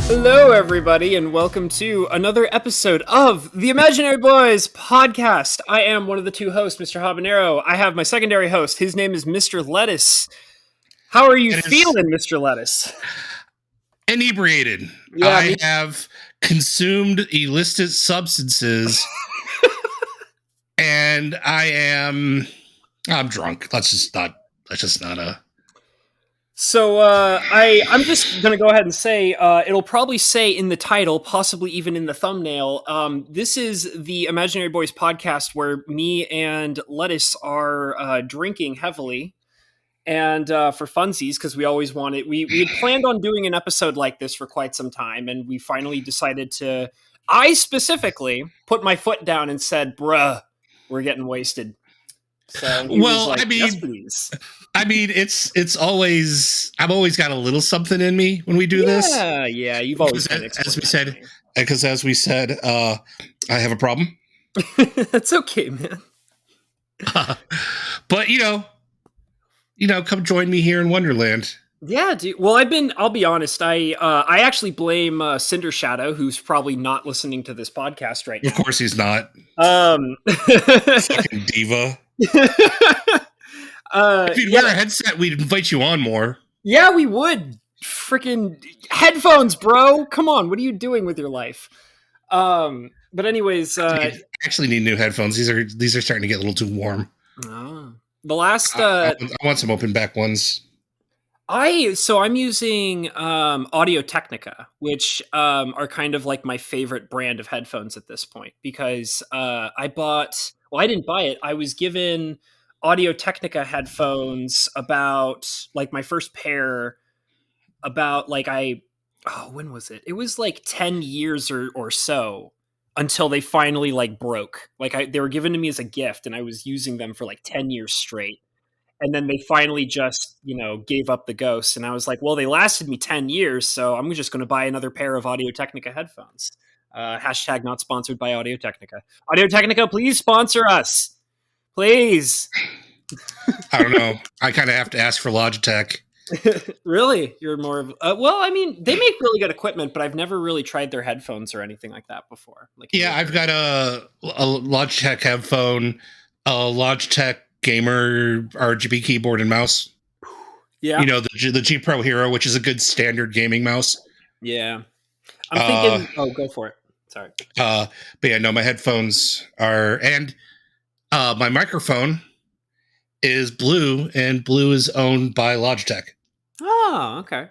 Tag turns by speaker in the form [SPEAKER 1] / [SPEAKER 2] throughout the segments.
[SPEAKER 1] Hello, everybody, and welcome to another episode of the Imaginary Boys podcast. I am one of the two hosts, Mr. Habanero. I have my secondary host. His name is Mr. Lettuce. How are you feeling, Mr. Lettuce?
[SPEAKER 2] Inebriated. Yeah, I have consumed illicit substances, and I'm drunk. Let's just not.
[SPEAKER 1] So I'm just gonna go ahead and say it'll probably say in the title, possibly even in the thumbnail. This is the Imaginary Boys podcast where me and Lettuce are drinking heavily, and for funsies, because we always wanted. We had planned on doing an episode like this for quite some time, and we finally decided to. I specifically put my foot down and said, "Bruh, we're getting wasted." So yes, please.
[SPEAKER 2] I mean, it's always. I've always got a little something in me when we do this.
[SPEAKER 1] Yeah, you've always been
[SPEAKER 2] as we said, I have a problem.
[SPEAKER 1] That's okay, man.
[SPEAKER 2] But come join me here in Wonderland.
[SPEAKER 1] Yeah, dude. Well, I'll be honest. I actually blame Cinder Shadow, who's probably not listening to this podcast right now.
[SPEAKER 2] Of course, he's not. Fucking diva. If you'd wear a headset, we'd invite you on more.
[SPEAKER 1] Yeah, we would. Freaking headphones, bro. Come on, what are you doing with your life? But anyways,
[SPEAKER 2] I actually need new headphones. These are starting to get a little too warm.
[SPEAKER 1] The last
[SPEAKER 2] I want some open back ones.
[SPEAKER 1] I'm using Audio Technica, which are kind of like my favorite brand of headphones at this point, because I didn't buy it. I was given Audio Technica headphones about like my first pair about like when was it? It was like 10 years or so until they finally like broke. Like they were given to me as a gift and I was using them for like 10 years straight. And then they finally just, gave up the ghost. And I was like, well, they lasted me 10 years, so I'm just going to buy another pair of Audio Technica headphones. Hashtag not sponsored by Audio Technica. Audio Technica, please sponsor us. Please.
[SPEAKER 2] I don't know. I kind of have to ask for Logitech.
[SPEAKER 1] Really? You're more of... they make really good equipment, but I've never really tried their headphones or anything like that before.
[SPEAKER 2] I've got a Logitech headphone, a Logitech gamer RGB keyboard and mouse.
[SPEAKER 1] Yeah.
[SPEAKER 2] The G Pro Hero, which is a good standard gaming mouse.
[SPEAKER 1] Yeah. I'm thinking go for it. Sorry.
[SPEAKER 2] But yeah, no, my headphones are, and my microphone is Blue, and Blue is owned by Logitech.
[SPEAKER 1] Oh, okay.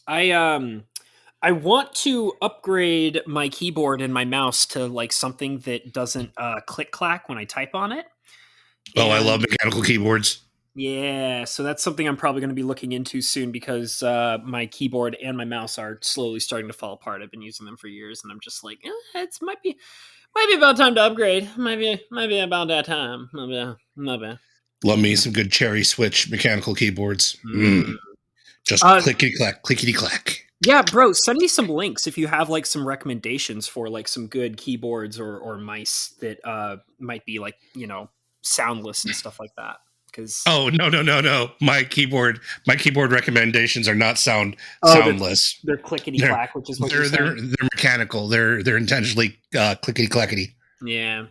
[SPEAKER 1] I want to upgrade my keyboard and my mouse to like something that doesn't click clack when I type on it.
[SPEAKER 2] Oh, I love mechanical keyboards. Yeah,
[SPEAKER 1] so that's something I'm probably going to be looking into soon because my keyboard and my mouse are slowly starting to fall apart. I've been using them for years, and I'm just like, it might be about time to upgrade. Might be about that time. Maybe.
[SPEAKER 2] Love me some good cherry switch mechanical keyboards. Just clickety clack.
[SPEAKER 1] Yeah, bro, send me some links if you have like some recommendations for like some good keyboards or mice that might be like soundless and stuff like that.
[SPEAKER 2] No. My keyboard recommendations are not soundless.
[SPEAKER 1] They're clickety clack, which is what you're saying.
[SPEAKER 2] They're mechanical. They're intentionally clickety clackety.
[SPEAKER 1] Yeah.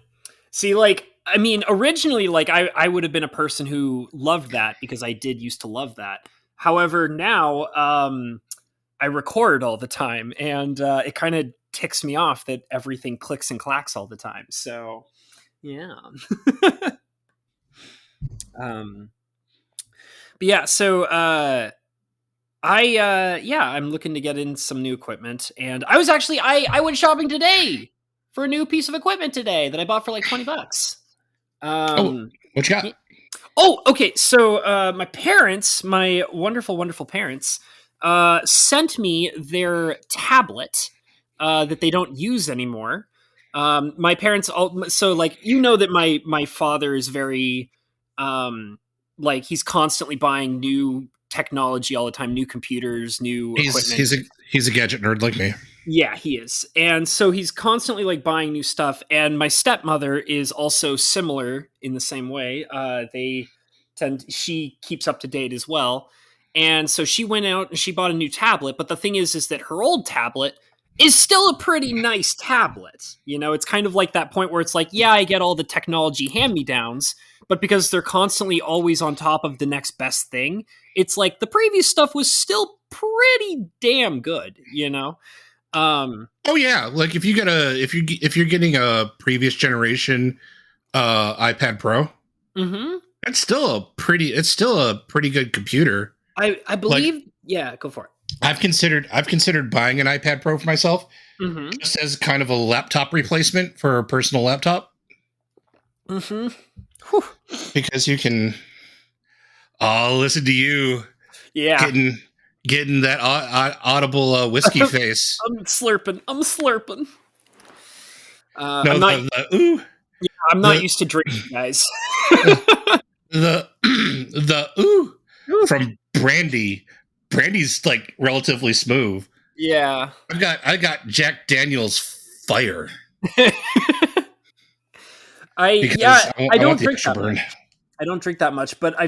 [SPEAKER 1] See, originally, I would have been a person who loved that because I did used to love that. However, now I record all the time, and it kind of ticks me off that everything clicks and clacks all the time. So, yeah. But yeah, so I'm looking to get in some new equipment, and I was actually I went shopping today for a new piece of equipment today that I bought for like $20.
[SPEAKER 2] What you got?
[SPEAKER 1] Oh, okay. So my parents, my wonderful, wonderful parents, sent me their tablet that they don't use anymore. My parents, that my father is very, he's constantly buying new technology all the time, new computers, new equipment.
[SPEAKER 2] He's a gadget nerd like me.
[SPEAKER 1] Yeah, he is. And so he's constantly like buying new stuff. And my stepmother is also similar in the same way. She keeps up to date as well. And so she went out and she bought a new tablet. But the thing is that her old tablet is still a pretty nice tablet. You know, it's kind of like that point where it's like, yeah, I get all the technology hand-me-downs, but because they're constantly always on top of the next best thing, it's like the previous stuff was still pretty damn good, you know?
[SPEAKER 2] Oh yeah, like if you're getting a previous generation iPad Pro, it's still a pretty good computer.
[SPEAKER 1] I believe, like, yeah, go for it.
[SPEAKER 2] I've considered buying an iPad Pro for myself, just as kind of a laptop replacement for a personal laptop. Because you can, listen to you, getting that audible whiskey face.
[SPEAKER 1] I'm slurping.
[SPEAKER 2] No,
[SPEAKER 1] I'm not used to drinking, guys.
[SPEAKER 2] the ooh from brandy. Brandy's like relatively smooth.
[SPEAKER 1] Yeah.
[SPEAKER 2] I got Jack Daniel's fire.
[SPEAKER 1] I don't drink that much. I don't drink that much, but I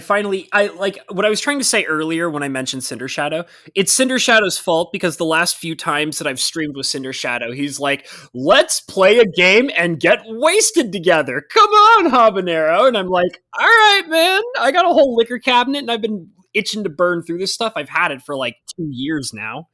[SPEAKER 1] like what I was trying to say earlier when I mentioned Cinder Shadow. It's Cinder Shadow's fault because the last few times that I've streamed with Cinder Shadow, he's like, let's play a game and get wasted together. Come on, Habanero. And I'm like, all right, man. I got a whole liquor cabinet and I've been itching to burn through this stuff. I've had it for like 2 years now.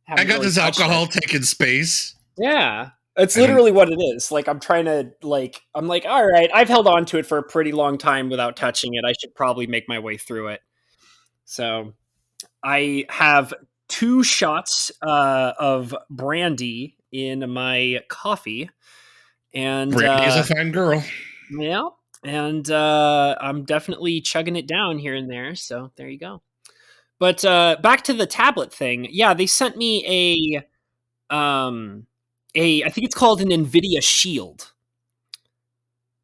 [SPEAKER 2] I got this alcohol taking space.
[SPEAKER 1] Yeah. It's literally what it is. Like, I'm trying to, like, I'm like, all right, I've held on to it for a pretty long time without touching it. I should probably make my way through it. So I have 2 shots of brandy in my coffee. And
[SPEAKER 2] Brandy is a fine girl.
[SPEAKER 1] Yeah. And I'm definitely chugging it down here and there. So there you go. But back to the tablet thing. Yeah, they sent me I think it's called an NVIDIA Shield.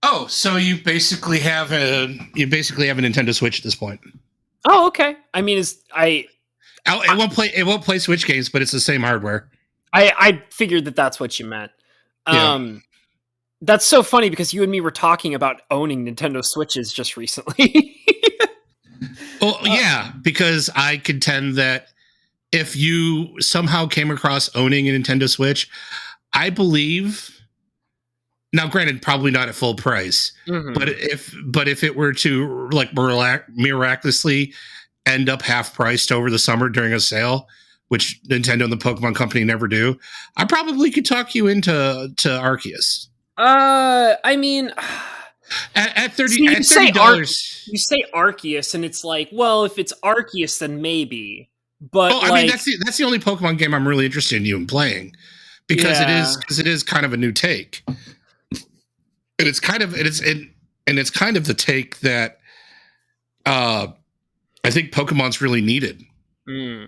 [SPEAKER 2] Oh, so you basically have a Nintendo Switch at this point.
[SPEAKER 1] Oh, okay. I mean, it
[SPEAKER 2] won't play Switch games, but it's the same hardware.
[SPEAKER 1] I figured that's what you meant. Yeah. That's so funny because you and me were talking about owning Nintendo Switches just recently.
[SPEAKER 2] Well, yeah, because I contend that if you somehow came across owning a Nintendo Switch, I believe, now granted, probably not at full price, but if it were to like miraculously end up half priced over the summer during a sale, which Nintendo and the Pokemon Company never do, I probably could talk you into Arceus.
[SPEAKER 1] I mean,
[SPEAKER 2] at $30,
[SPEAKER 1] you say Arceus, and it's like, well, if it's Arceus, then maybe. But
[SPEAKER 2] I mean, that's the only Pokemon game I'm really interested in you in playing. Because it is kind of a new take, and it's kind of the take that I think Pokemon's really needed.
[SPEAKER 1] Yeah,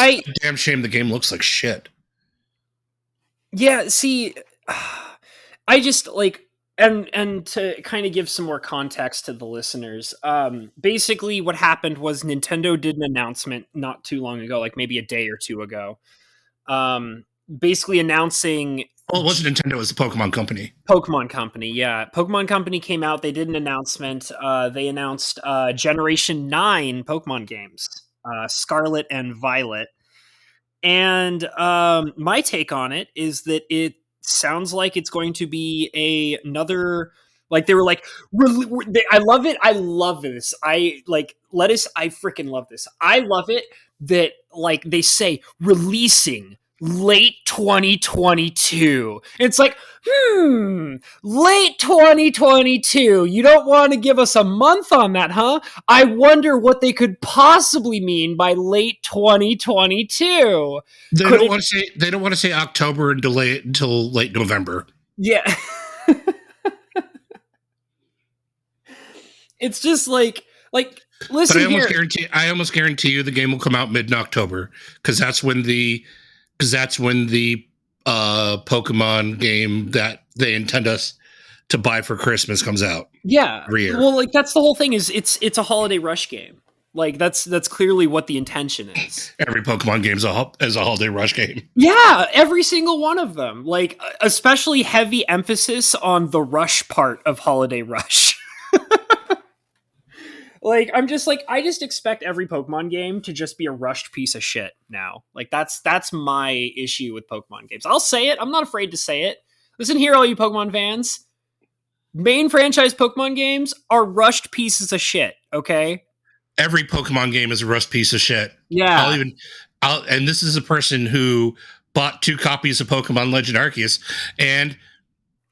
[SPEAKER 2] it's a damn shame the game looks like shit.
[SPEAKER 1] Yeah, see, I just like and to kind of give some more context to the listeners. Basically, what happened was Nintendo did an announcement not too long ago, like maybe a day or 2 ago. Basically announcing.
[SPEAKER 2] Well, it wasn't Nintendo, it was the Pokemon Company.
[SPEAKER 1] Pokemon Company, yeah. Pokemon Company came out, they did an announcement. They announced Generation 9 Pokemon games, Scarlet and Violet. And my take on it is that it sounds like it's going to be another. Like, they were like, I love it. I love this. I freaking love this. I love it that, like, they say releasing late 2022. It's like, late 2022. You don't want to give us a month on that, huh? I wonder what they could possibly mean by late 2022.
[SPEAKER 2] They don't want to say October and delay it until late November.
[SPEAKER 1] Yeah. It's just like listen,
[SPEAKER 2] but I almost guarantee you the game will come out mid-October because that's when the Pokemon game that they intend us to buy for Christmas comes out.
[SPEAKER 1] Yeah,
[SPEAKER 2] every year.
[SPEAKER 1] Well, like, that's the whole thing. Is it's a holiday rush game. Like, that's clearly what the intention is.
[SPEAKER 2] Every Pokemon game is a holiday rush game.
[SPEAKER 1] Yeah, every single one of them. Like, especially heavy emphasis on the rush part of holiday rush. Like, I'm just like, I just expect every Pokemon game to just be a rushed piece of shit now. Like, that's my issue with Pokemon games. I'll say it. I'm not afraid to say it. Listen here, all you Pokemon fans. Main franchise Pokemon games are rushed pieces of shit, okay?
[SPEAKER 2] Every Pokemon game is a rushed piece of shit.
[SPEAKER 1] Yeah.
[SPEAKER 2] And this is a person who bought 2 copies of Pokemon Legend Arceus, and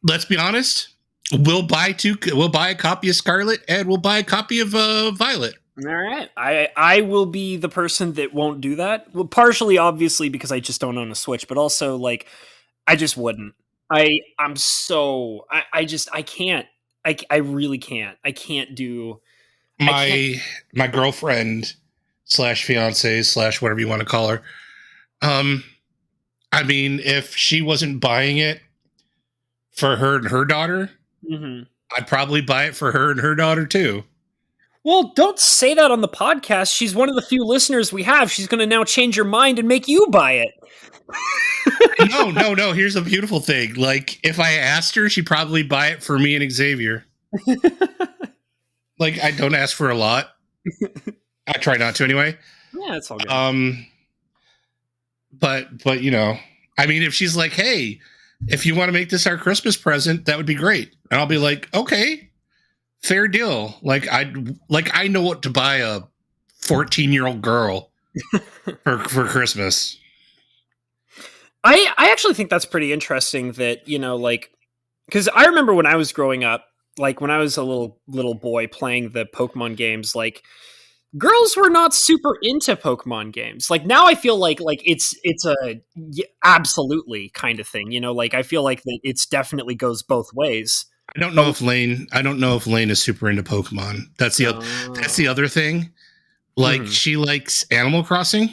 [SPEAKER 2] let's be honest, we'll buy a copy of Scarlet, and we'll buy a copy of Violet.
[SPEAKER 1] All right. I will be the person that won't do that. Well, partially, obviously, because I just don't own a Switch, but also, like, I just wouldn't. I can't. I really can't. I can't do...
[SPEAKER 2] My girlfriend / fiance / whatever you want to call her. I mean, if she wasn't buying it for her and her daughter, I'd probably buy it for her and her daughter too.
[SPEAKER 1] Well, don't say that on the podcast. She's one of the few listeners we have. She's going to now change your mind and make you buy it.
[SPEAKER 2] No. Here's the beautiful thing. Like, if I asked her, she'd probably buy it for me and Xavier. Like, I don't ask for a lot. I try not to anyway.
[SPEAKER 1] Yeah, it's all good.
[SPEAKER 2] But you know, I mean, if she's like, hey, if you want to make this our Christmas present, that would be great. And I'll be like, okay, fair deal. Like, I know what to buy a 14-year-old girl for Christmas.
[SPEAKER 1] I actually think that's pretty interesting that, you know, like, because I remember when I was growing up, like when I was a little boy playing the Pokemon games, like, girls were not super into Pokemon games. Like, now I feel like it's a absolutely kind of thing, you know, like I feel like that it's definitely goes both ways.
[SPEAKER 2] I don't know if Lane is super into Pokemon. That's the other thing. Like, she likes Animal Crossing,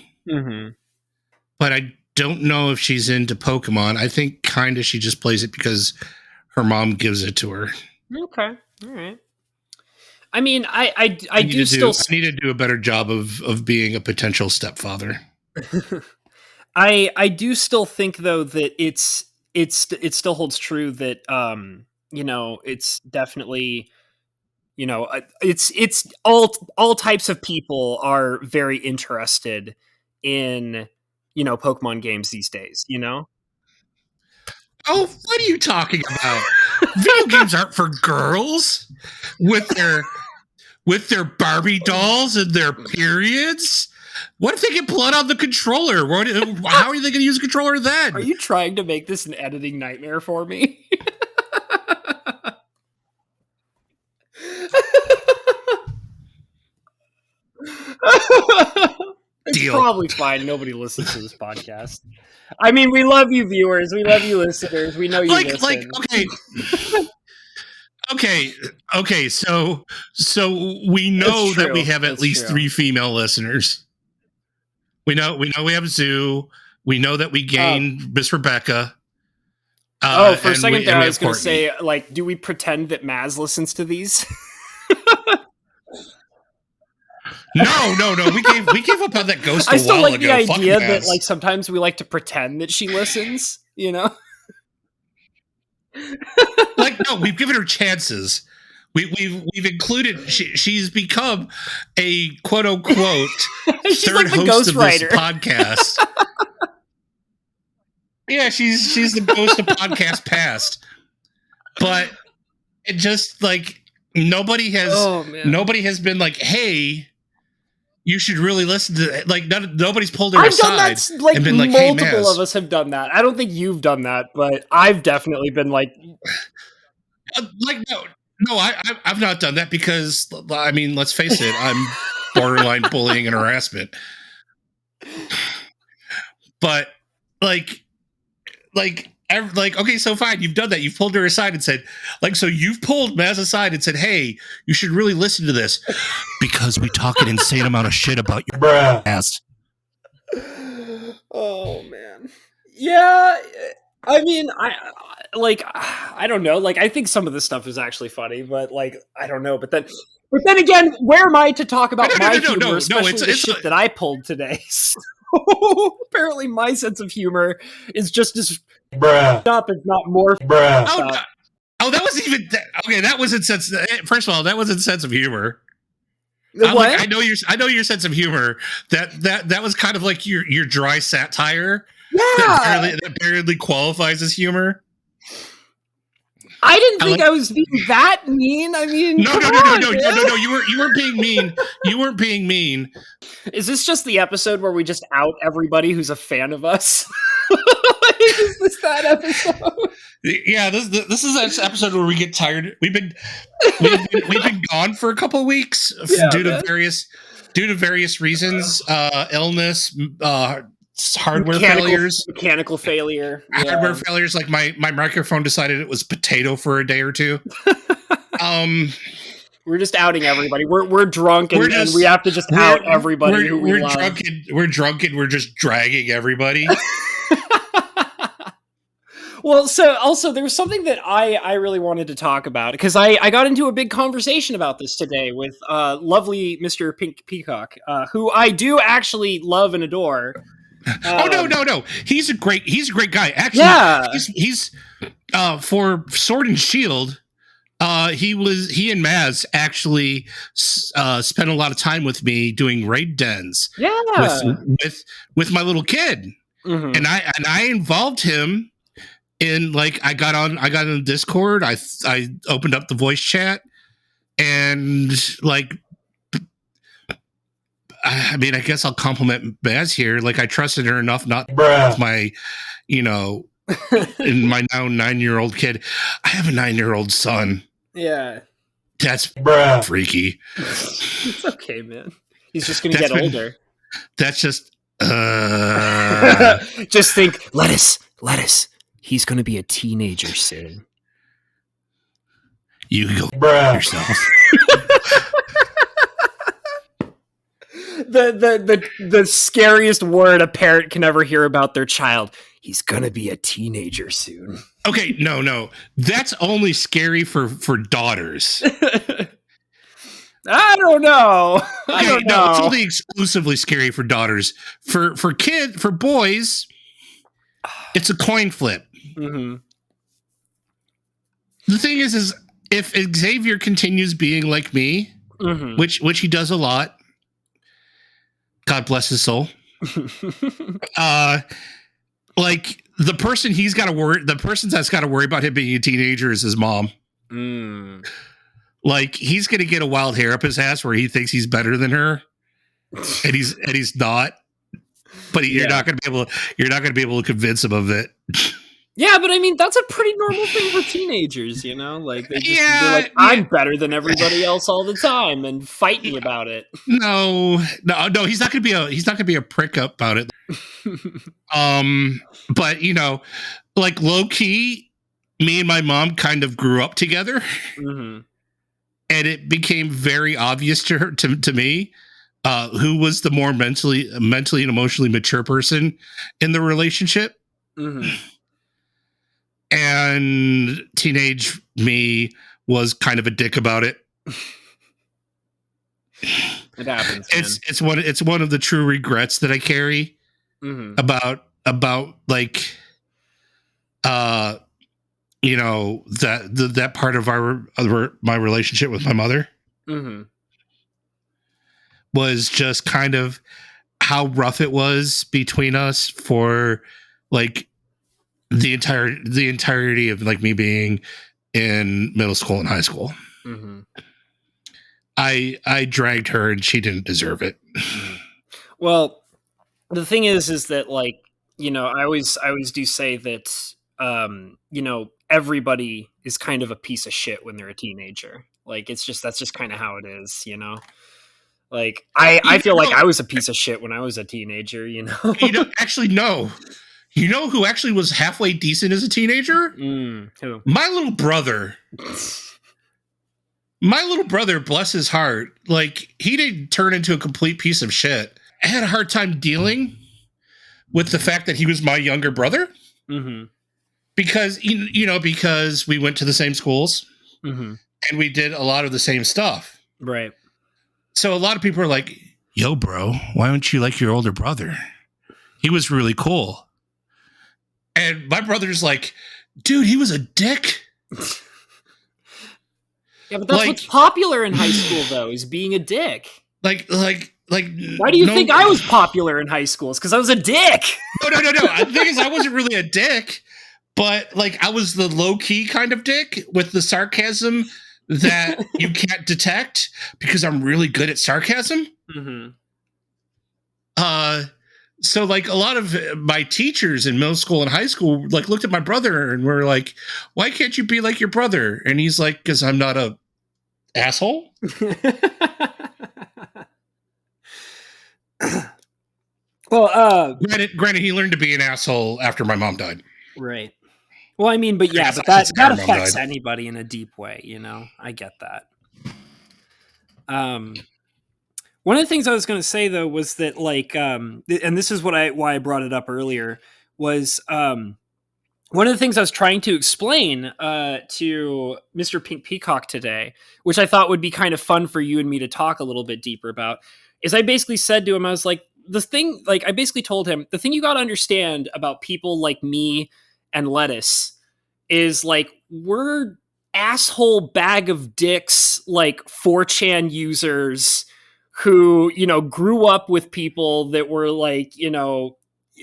[SPEAKER 2] but I don't know if she's into Pokemon. I think kind of she just plays it because her mom gives it to her.
[SPEAKER 1] Okay, all right. I mean, I need to
[SPEAKER 2] do a better job of being a potential stepfather.
[SPEAKER 1] I do still think though that it still holds true that you know, it's definitely, you know, it's all types of people are very interested in, you know, Pokemon games these days, you know?
[SPEAKER 2] Oh, what are you talking about? Video games aren't for girls with their Barbie dolls and their periods. What if they get blood on the controller? How are they going to use a controller then?
[SPEAKER 1] Are you trying to make this an editing nightmare for me? It's probably fine. Nobody listens to this podcast. I mean, we love you, viewers. We love you, listeners. We know you listen.
[SPEAKER 2] Okay. So we know that we have at least 3 female listeners. We know we have Zoo. We know that we gained Miss Rebecca.
[SPEAKER 1] For a second there, I was going to say, like, do we pretend that Maz listens to these?
[SPEAKER 2] No. We gave up on that ghost. I still like the
[SPEAKER 1] idea that, like, sometimes we like to pretend that she listens. You know,
[SPEAKER 2] like, no, we've given her chances. We've included. She's become a quote unquote third like host of this podcast. Yeah, she's the ghost of podcast past. But it just, like, nobody has been like, hey, you should really listen to it. Like, nobody's pulled her aside and been like, hey,
[SPEAKER 1] multiple of us have done that. I don't think you've done that, but I've definitely been like,
[SPEAKER 2] no, I've not done that because, I mean, let's face it, I'm borderline bullying and harassment. But okay, so fine, you've done that. You've pulled her aside and said, like, so you've pulled Maz aside and said, hey, you should really listen to this because we talk an insane amount of shit about your ass.
[SPEAKER 1] Oh man, yeah. I mean, I don't know. Like, I think some of this stuff is actually funny, but, like, I don't know. But then again, where am I to talk about my humor, especially the shit that I pulled today? So, apparently, my sense of humor is just as up, if not more.
[SPEAKER 2] Oh, that wasn't even okay. That wasn't sense. First of all, that wasn't sense of humor.
[SPEAKER 1] What?
[SPEAKER 2] I know your sense of humor. That was kind of like your dry satire.
[SPEAKER 1] Yeah,
[SPEAKER 2] That barely qualifies as humor.
[SPEAKER 1] I didn't think I was being that mean. I mean,
[SPEAKER 2] no. You weren't being mean. You weren't being mean.
[SPEAKER 1] Is this just the episode where we just out everybody who's a fan of us? Is this that episode?
[SPEAKER 2] Yeah, this is an episode where we get tired. We've been gone for a couple of weeks due to various reasons, illness, hardware failures,
[SPEAKER 1] mechanical failure,
[SPEAKER 2] hardware failures. Like my microphone decided it was potato for a day or two.
[SPEAKER 1] We're just outing everybody. We're drunk and we have to just out everybody who we love.
[SPEAKER 2] We're drunk and we're just dragging everybody.
[SPEAKER 1] Well, so also there was something that I really wanted to talk about because I got into a big conversation about this today with lovely Mr. Pink Peacock, who I do actually love and adore.
[SPEAKER 2] No. He's a great guy. Actually,
[SPEAKER 1] yeah.
[SPEAKER 2] he's for Sword and Shield. He and Maz actually spent a lot of time with me doing raid dens.
[SPEAKER 1] Yeah.
[SPEAKER 2] With my little kid, and I involved him in, like, I got on Discord. I opened up the voice chat, and like, I mean, I guess I'll compliment Maz here. Like, I trusted her enough not with my, in my now 9-year-old kid. I have a 9-year-old son.
[SPEAKER 1] Yeah.
[SPEAKER 2] That's freaky.
[SPEAKER 1] It's okay, man. He's just going to get older.
[SPEAKER 2] That's just...
[SPEAKER 1] Just think, lettuce. He's going to be a teenager soon.
[SPEAKER 2] You can go yourself.
[SPEAKER 1] The scariest word a parent can ever hear about their child. He's going to be a teenager soon.
[SPEAKER 2] Okay, no. That's only scary for daughters.
[SPEAKER 1] I don't know.
[SPEAKER 2] No, it's only exclusively scary for daughters. For boys, it's a coin flip.
[SPEAKER 1] Mm-hmm.
[SPEAKER 2] The thing is if Xavier continues being like me, which he does a lot, God bless his soul. Like, the person that's got to worry about him being a teenager is his mom. Like, he's gonna get a wild hair up his ass where he thinks he's better than her, and he's not. But you're not gonna be able to convince him of it.
[SPEAKER 1] Yeah, but I mean, that's a pretty normal thing for teenagers, Like, they're like, I'm better than everybody else all the time, and fight me about it.
[SPEAKER 2] No, he's not gonna be a prick about it. But like, low key, me and my mom kind of grew up together, and it became very obvious to her, to me, who was the more mentally and emotionally mature person in the relationship. And teenage me was kind of a dick about it.
[SPEAKER 1] It happens.
[SPEAKER 2] It's one of the true regrets that I carry about like that part of my relationship with my mother was just kind of how rough it was between us for like the entirety of like me being in middle school and high school. I dragged her and she didn't deserve it.
[SPEAKER 1] Well, the thing is that, like, I always do say that, everybody is kind of a piece of shit when they're a teenager. Like, that's just kind of how it is, Like, I feel like I was a piece of shit when I was a teenager,
[SPEAKER 2] Actually, no. You know who actually was halfway decent as a teenager?
[SPEAKER 1] Who?
[SPEAKER 2] My little brother. My little brother, bless his heart, like, he didn't turn into a complete piece of shit. I had a hard time dealing with the fact that he was my younger brother. Because, because we went to the same schools and we did a lot of the same stuff.
[SPEAKER 1] Right.
[SPEAKER 2] So a lot of people are like, yo, bro, why don't you like your older brother? He was really cool. And my brother's like, dude, he was a dick.
[SPEAKER 1] Yeah, but that's what's popular in high school, though, is being a dick.
[SPEAKER 2] Like.
[SPEAKER 1] Why do you think I was popular in high school? It's because I was a dick.
[SPEAKER 2] No. The thing is, I wasn't really a dick, but like I was the low key kind of dick with the sarcasm that you can't detect because I'm really good at sarcasm.
[SPEAKER 1] Mm-hmm.
[SPEAKER 2] So like a lot of my teachers in middle school and high school like looked at my brother and were like, "Why can't you be like your brother?" And he's like, "Because I'm not a asshole."
[SPEAKER 1] Well,
[SPEAKER 2] granted, he learned to be an asshole after my mom died.
[SPEAKER 1] Right. Well, I mean, but yeah, but that affects anybody in a deep way, you know? I get that. One of the things I was going to say, though, was that, like, and this is why I brought it up earlier, was one of the things I was trying to explain to Mr. Pink Peacock today, which I thought would be kind of fun for you and me to talk a little bit deeper about, is I basically said to him, I was like, I basically told him, the thing you got to understand about people like me and Lettuce is, like, we're asshole bag of dicks, like 4chan users who, you know, grew up with people that were like, you know,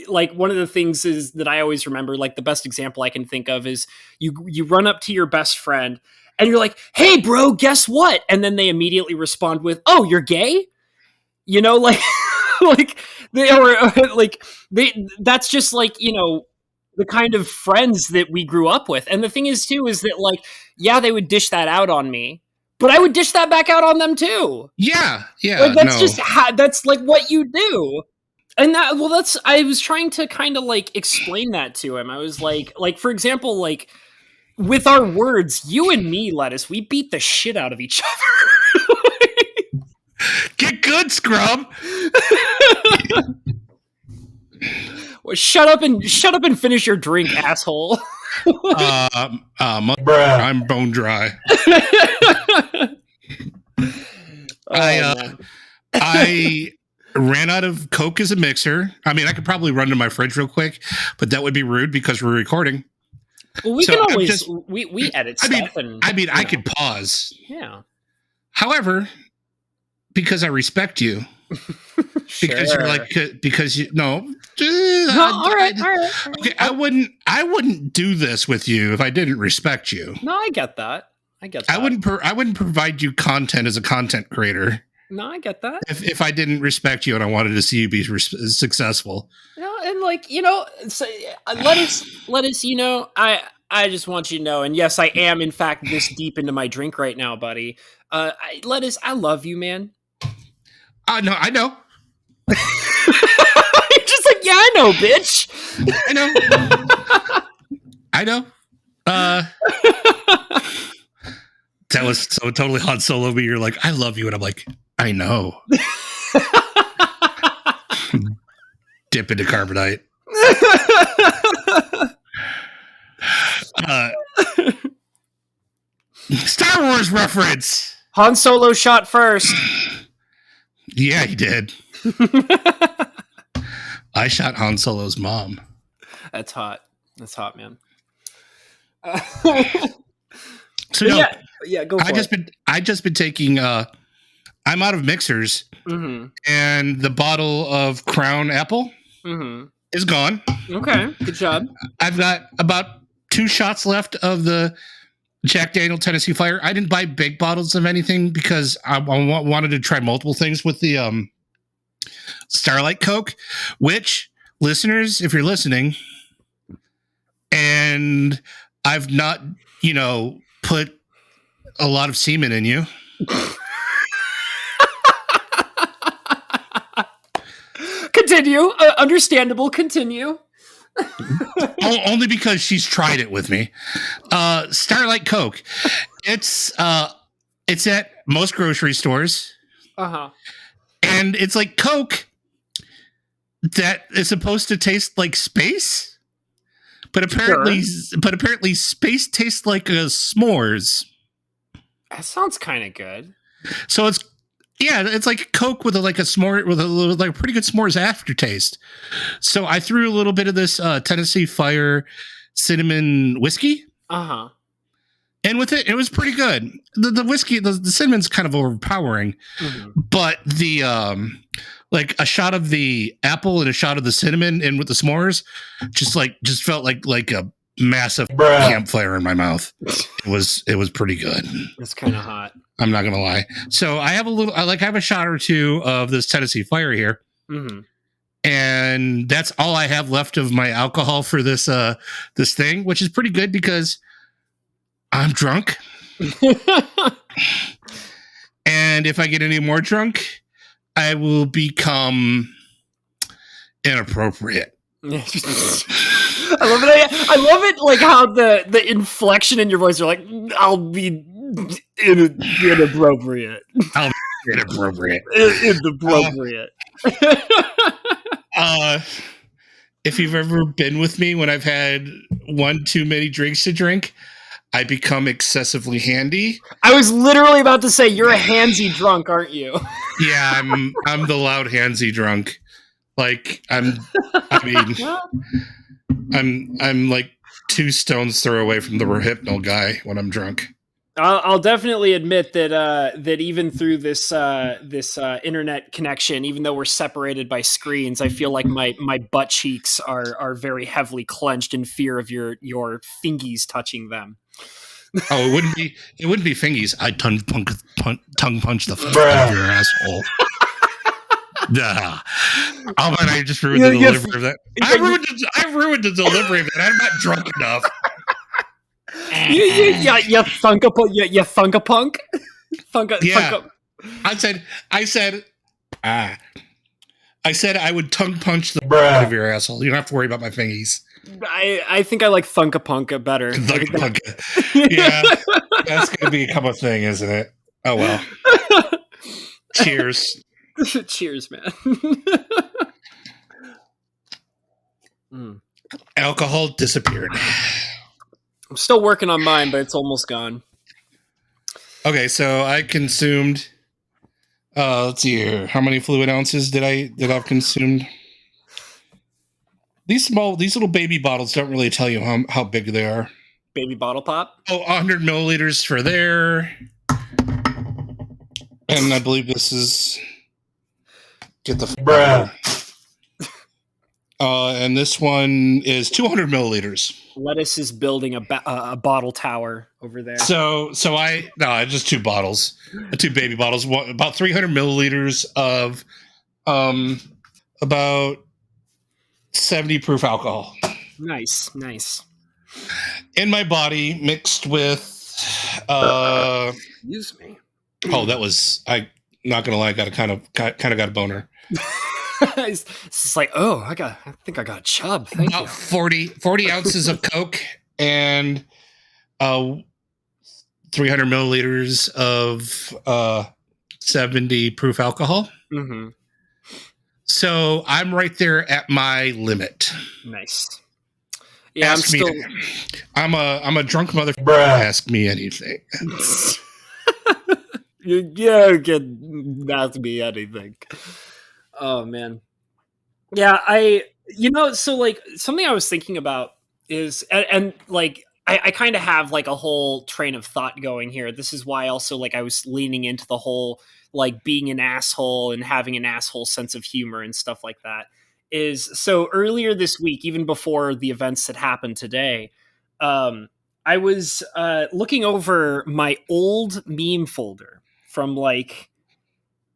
[SPEAKER 1] like one of the things is that I always remember, like the best example I can think of is you run up to your best friend and you're like, "Hey bro, guess what?" And then they immediately respond with, "Oh, you're gay?" You know, like like they are like that's just like, you know, the kind of friends that we grew up with. And the thing is too is that, like, yeah, they would dish that out on me, but I would dish that back out on them too.
[SPEAKER 2] Yeah.
[SPEAKER 1] Like that's just that's like what you do. And I was trying to kind of like explain that to him. I was like for example, like with our words, you and me, Lettuce, we beat the shit out of each other.
[SPEAKER 2] Get good, scrub.
[SPEAKER 1] Well, shut up and finish your drink, asshole.
[SPEAKER 2] I'm bone dry. I ran out of Coke as a mixer. I mean, I could probably run to my fridge real quick, but that would be rude because we're recording.
[SPEAKER 1] Well, we can always we edit stuff.
[SPEAKER 2] I could pause.
[SPEAKER 1] Yeah.
[SPEAKER 2] However, because I respect you, because you're like, because you no.
[SPEAKER 1] All right.
[SPEAKER 2] Okay, I wouldn't do this with you if I didn't respect you.
[SPEAKER 1] No, I get that. I
[SPEAKER 2] wouldn't provide you content as a content creator.
[SPEAKER 1] No, I get that.
[SPEAKER 2] If I didn't respect you and I wanted to see you be successful.
[SPEAKER 1] No, and like, you know, so, lettuce, you know, I just want you to know, and yes, I am in fact this deep into my drink right now, buddy. Lettuce, I love you, man.
[SPEAKER 2] No, I know.
[SPEAKER 1] You're just like, yeah, I know, bitch.
[SPEAKER 2] I know. I know. That was so totally Han Solo me. You're like, I love you. And I'm like, I know. Dip into carbonite. Star Wars reference.
[SPEAKER 1] Han Solo shot first.
[SPEAKER 2] Yeah, he did. I shot Han Solo's mom.
[SPEAKER 1] That's hot. That's hot, man.
[SPEAKER 2] So no,
[SPEAKER 1] yeah, go for it.
[SPEAKER 2] I just been taking I'm out of mixers, and the bottle of Crown Apple is gone.
[SPEAKER 1] Okay, good job.
[SPEAKER 2] I've got about 2 shots left of the Jack Daniel Tennessee Fire. I didn't buy big bottles of anything because I wanted to try multiple things with the Starlight Coke, which, listeners, if you're listening, and I've not, you know, put a lot of semen in you.
[SPEAKER 1] Continue. Understandable. Continue.
[SPEAKER 2] Only because she's tried it with me. Starlight Coke. It's at most grocery stores. And it's like Coke that is supposed to taste like space, but apparently space tastes like a s'mores.
[SPEAKER 1] That sounds kind of good.
[SPEAKER 2] So it's like Coke with a s'more with a pretty good s'mores aftertaste. So I threw a little bit of this Tennessee Fire cinnamon whiskey. And with it, it was pretty good. The whiskey, the cinnamon's kind of overpowering, but the like a shot of the apple and a shot of the cinnamon and with the s'mores, just felt like a massive campfire in my mouth. It was pretty good.
[SPEAKER 1] It's kind of hot.
[SPEAKER 2] I'm not gonna lie. So I have a shot or two of this Tennessee Fire here. And that's all I have left of my alcohol for this thing, which is pretty good because I'm drunk. And if I get any more drunk, I will become inappropriate.
[SPEAKER 1] I love it. I love it, like how the inflection in your voice are like, I'll be inappropriate.
[SPEAKER 2] I'll be inappropriate.
[SPEAKER 1] Inappropriate.
[SPEAKER 2] If you've ever been with me when I've had one too many drinks to drink, I become excessively handy.
[SPEAKER 1] I was literally about to say you're a handsy drunk, aren't you?
[SPEAKER 2] Yeah, I'm the loud handsy drunk. Like I'm like 2 stones throw away from the Rohypnol guy when I'm drunk.
[SPEAKER 1] I'll definitely admit that even through this internet connection, even though we're separated by screens, I feel like my butt cheeks are very heavily clenched in fear of your fingies touching them.
[SPEAKER 2] Oh, it wouldn't be fingies. I'd tongue punch the fuck out of your asshole. Nah. Oh man, I just ruined the delivery of that. I ruined the delivery of that. I'm not drunk enough.
[SPEAKER 1] You thunk-a-punk.
[SPEAKER 2] Yeah. I said I would tongue punch the out of your asshole. You don't have to worry about my fingies.
[SPEAKER 1] I think I like thunk-a-punk better.
[SPEAKER 2] Thunk-a-punk. Yeah, that's gonna become a thing, isn't it? Oh well. Cheers.
[SPEAKER 1] Cheers, man.
[SPEAKER 2] Alcohol disappeared.
[SPEAKER 1] I'm still working on mine, but it's almost gone. Okay,
[SPEAKER 2] so I consumed. Let's see here. How many fluid ounces did I've consumed? These little baby bottles don't really tell you how big they are.
[SPEAKER 1] Baby bottle pop?
[SPEAKER 2] Oh, 100 milliliters for there. And I believe this is... Get the... Bruh. And this one is 200 milliliters.
[SPEAKER 1] Lettuce is building a bottle tower over there.
[SPEAKER 2] Just 2 bottles. 2 baby bottles. About 300 milliliters of about 70 proof alcohol.
[SPEAKER 1] Nice.
[SPEAKER 2] In my body, mixed with
[SPEAKER 1] excuse me.
[SPEAKER 2] Oh, that was not gonna lie, I got kind of got a boner.
[SPEAKER 1] It's just like, I think I got chub. Thank you.
[SPEAKER 2] 40 ounces of Coke and 300 milliliters of 70 proof alcohol.
[SPEAKER 1] Mm-hmm.
[SPEAKER 2] So I'm right there at my limit.
[SPEAKER 1] Nice. Yeah,
[SPEAKER 2] I'm a drunk motherfucker. Ask me anything.
[SPEAKER 1] You can ask me anything. Oh man. Yeah, so like something I was thinking about is, and like I kind of have like a whole train of thought going here. This is why also like I was leaning into the whole like being an asshole and having an asshole sense of humor and stuff like that. Is so earlier this week, even before the events that happened today, I was looking over my old meme folder from like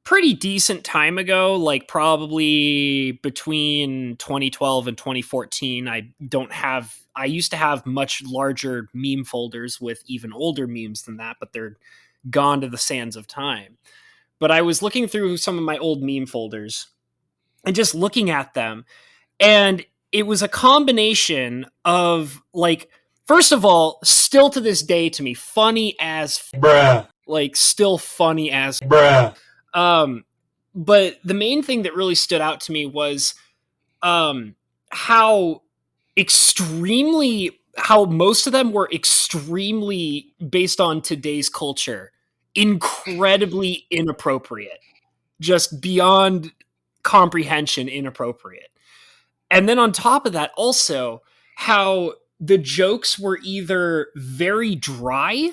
[SPEAKER 1] pretty decent time ago, like probably between 2012 and 2014. I used to have much larger meme folders with even older memes than that, but they're gone to the sands of time. But I was looking through some of my old meme folders and just looking at them, and it was a combination of like, first of all, still to this day to me, funny as bruh. Like still funny as bruh. But the main thing that really stood out to me was how most of them were extremely based on today's culture, incredibly inappropriate, just beyond comprehension inappropriate. And then on top of that, also how the jokes were either very dry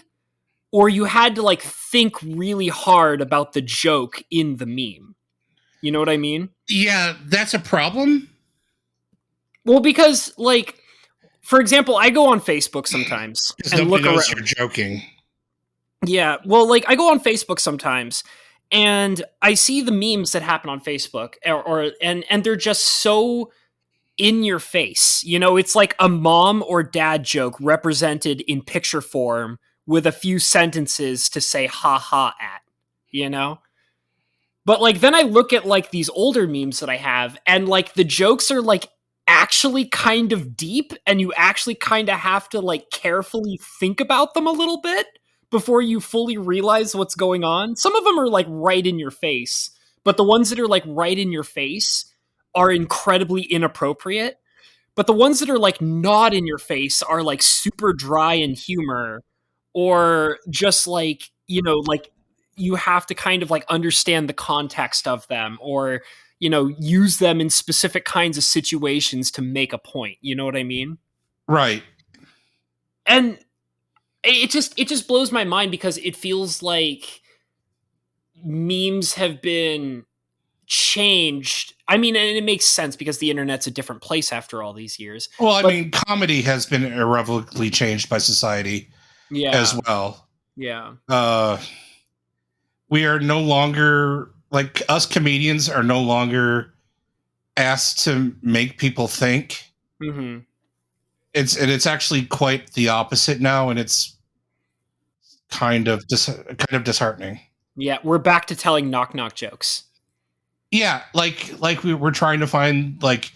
[SPEAKER 1] or you had to like think really hard about the joke in the meme. You know what I mean?
[SPEAKER 2] Yeah, that's a problem.
[SPEAKER 1] Well, because like, for example, I go on Facebook sometimes
[SPEAKER 2] Because
[SPEAKER 1] and
[SPEAKER 2] nobody
[SPEAKER 1] look
[SPEAKER 2] knows
[SPEAKER 1] around.
[SPEAKER 2] you're joking.
[SPEAKER 1] Yeah, well, like I go on Facebook sometimes and I see the memes that happen on Facebook, and they're just so in your face. You know, it's like a mom or dad joke represented in picture form with a few sentences to say ha ha at, you know? But like then I look at like these older memes that I have and like the jokes are like actually kind of deep and you actually kind of have to like carefully think about them a little bit before you fully realize what's going on. Some of them are like right in your face, but the ones that are like right in your face are incredibly inappropriate. But the ones that are like not in your face are like super dry in humor or just like, you know, like you have to kind of like understand the context of them or, you know, use them in specific kinds of situations to make a point. You know what I mean?
[SPEAKER 2] Right.
[SPEAKER 1] And it just blows my mind because it feels like memes have been changed. I mean, and it makes sense because the internet's a different place after all these years.
[SPEAKER 2] Well, I
[SPEAKER 1] But
[SPEAKER 2] mean, comedy has been irrevocably changed by society as
[SPEAKER 1] yeah,
[SPEAKER 2] well.
[SPEAKER 1] yeah.
[SPEAKER 2] We are no longer, like, us comedians are no longer asked to make people think.
[SPEAKER 1] Mm-hmm.
[SPEAKER 2] It's actually quite the opposite now, and it's kind of disheartening.
[SPEAKER 1] Yeah, we're back to telling knock knock jokes.
[SPEAKER 2] Yeah, like we were trying to find like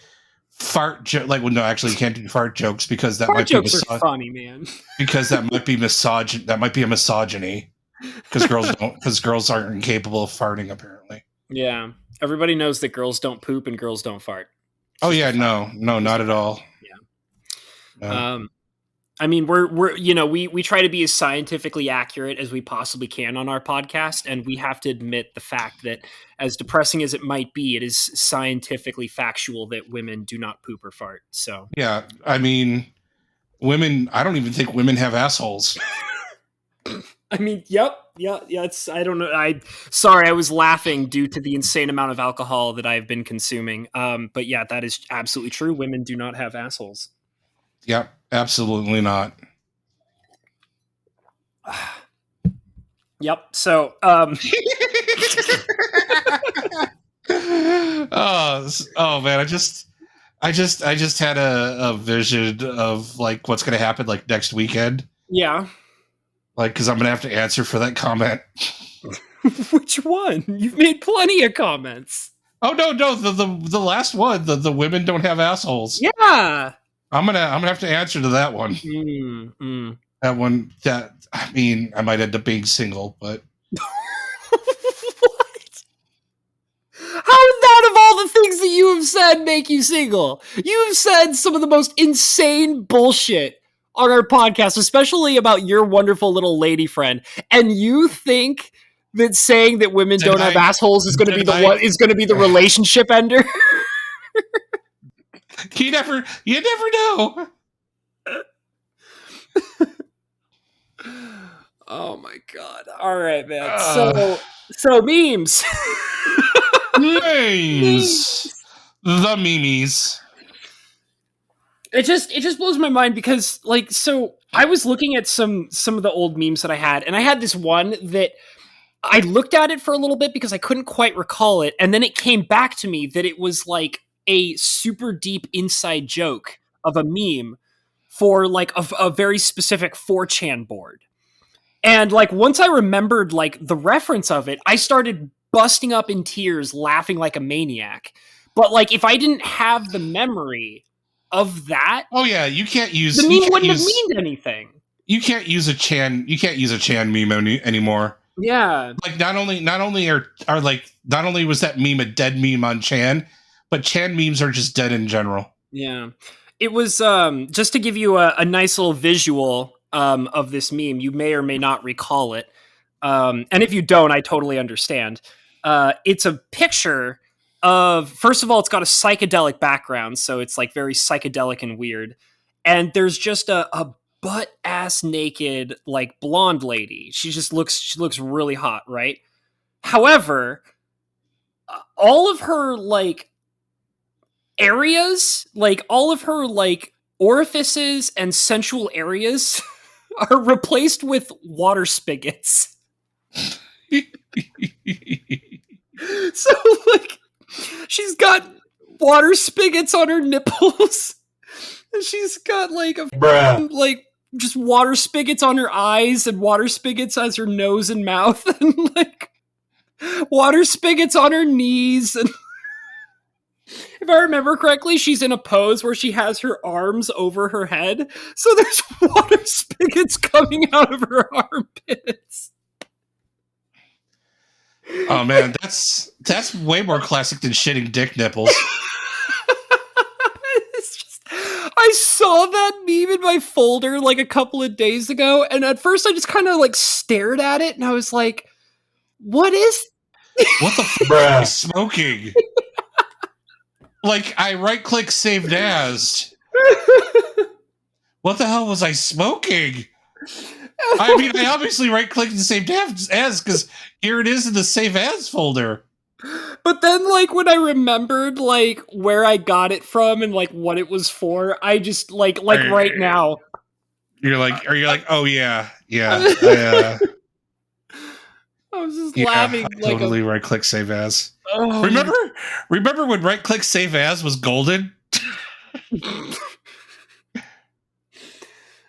[SPEAKER 2] fart joke. Like, well, no, actually, you can't do fart jokes because that
[SPEAKER 1] Fart
[SPEAKER 2] might
[SPEAKER 1] jokes
[SPEAKER 2] be
[SPEAKER 1] are funny, man.
[SPEAKER 2] because that might be misogyn. That might be a misogyny because girls aren't incapable of farting apparently.
[SPEAKER 1] Yeah, everybody knows that girls don't poop and girls don't fart.
[SPEAKER 2] Oh yeah, no, not at all.
[SPEAKER 1] Yeah.
[SPEAKER 2] No.
[SPEAKER 1] I mean, we're you know we try to be as scientifically accurate as we possibly can on our podcast, and we have to admit the fact that as depressing as it might be, it is scientifically factual that women do not poop or fart. So
[SPEAKER 2] Yeah, I mean, women. I don't even think women have assholes.
[SPEAKER 1] I mean, yep, yeah. It's I don't know. Sorry, I was laughing due to the insane amount of alcohol that I've been consuming. But yeah, that is absolutely true. Women do not have assholes.
[SPEAKER 2] Yep, absolutely not.
[SPEAKER 1] Yep. So,
[SPEAKER 2] oh man, I just had a vision of like what's going to happen like next weekend.
[SPEAKER 1] yeah.
[SPEAKER 2] Like, because I'm going to have to answer for that comment.
[SPEAKER 1] Which one? You've made plenty of comments.
[SPEAKER 2] Oh no, the last one, the women don't have assholes.
[SPEAKER 1] Yeah.
[SPEAKER 2] I'm gonna have to answer to that one. That one. That, I mean, I might end up being single, but
[SPEAKER 1] What? How did that of all the things that you have said make you single? You have said some of the most insane bullshit on our podcast, especially about your wonderful little lady friend. And you think that saying that women don't have assholes is going to be the relationship ender?
[SPEAKER 2] you never know.
[SPEAKER 1] Oh my god! All right, man. So memes.
[SPEAKER 2] Memes. The memes.
[SPEAKER 1] It just blows my mind because like so I was looking at some of the old memes that I had, and I had this one that I looked at it for a little bit because I couldn't quite recall it, and then it came back to me that it was like a super deep inside joke of a meme for like a very specific 4chan board. And like once I remembered like the reference of it, I started busting up in tears laughing like a maniac. But like if I didn't have the memory of that,
[SPEAKER 2] oh yeah, you can't use
[SPEAKER 1] the meme wouldn't have meant anything.
[SPEAKER 2] You can't use a Chan meme anymore.
[SPEAKER 1] Yeah.
[SPEAKER 2] Like not only was that meme a dead meme on Chan, but Chan memes are just dead in general.
[SPEAKER 1] Yeah. It was just to give you a nice little visual of this meme. You may or may not recall it. And if you don't, I totally understand. It's a picture of, first of all, it's got a psychedelic background, so it's like very psychedelic and weird. and there's just a butt ass naked like blonde lady. She looks really hot, right? However, all of her like areas, like all of her like orifices and sensual areas are replaced with water spigots. So like she's got water spigots on her nipples. And she's got like like just water spigots on her eyes and water spigots as her nose and mouth and like water spigots on her knees. And if I remember correctly, she's in a pose where she has her arms over her head. So there's water spigots coming out of her armpits.
[SPEAKER 2] Oh man, that's way more classic than shitting dick nipples.
[SPEAKER 1] I saw that meme in my folder like a couple of days ago, and at first I just kind of like stared at it, and I was like, "What is?
[SPEAKER 2] What the fuck am I smoking?" Like I right click saved as. What the hell was I smoking? I mean, I obviously right clicked and saved as because here it is in the save as folder.
[SPEAKER 1] But then, like, when I remembered, like, where I got it from and, like, what it was for, I just, like right now.
[SPEAKER 2] You're like, oh, yeah.
[SPEAKER 1] I was just laughing.
[SPEAKER 2] I totally right-click save as.
[SPEAKER 1] Oh,
[SPEAKER 2] remember when right-click save as was golden?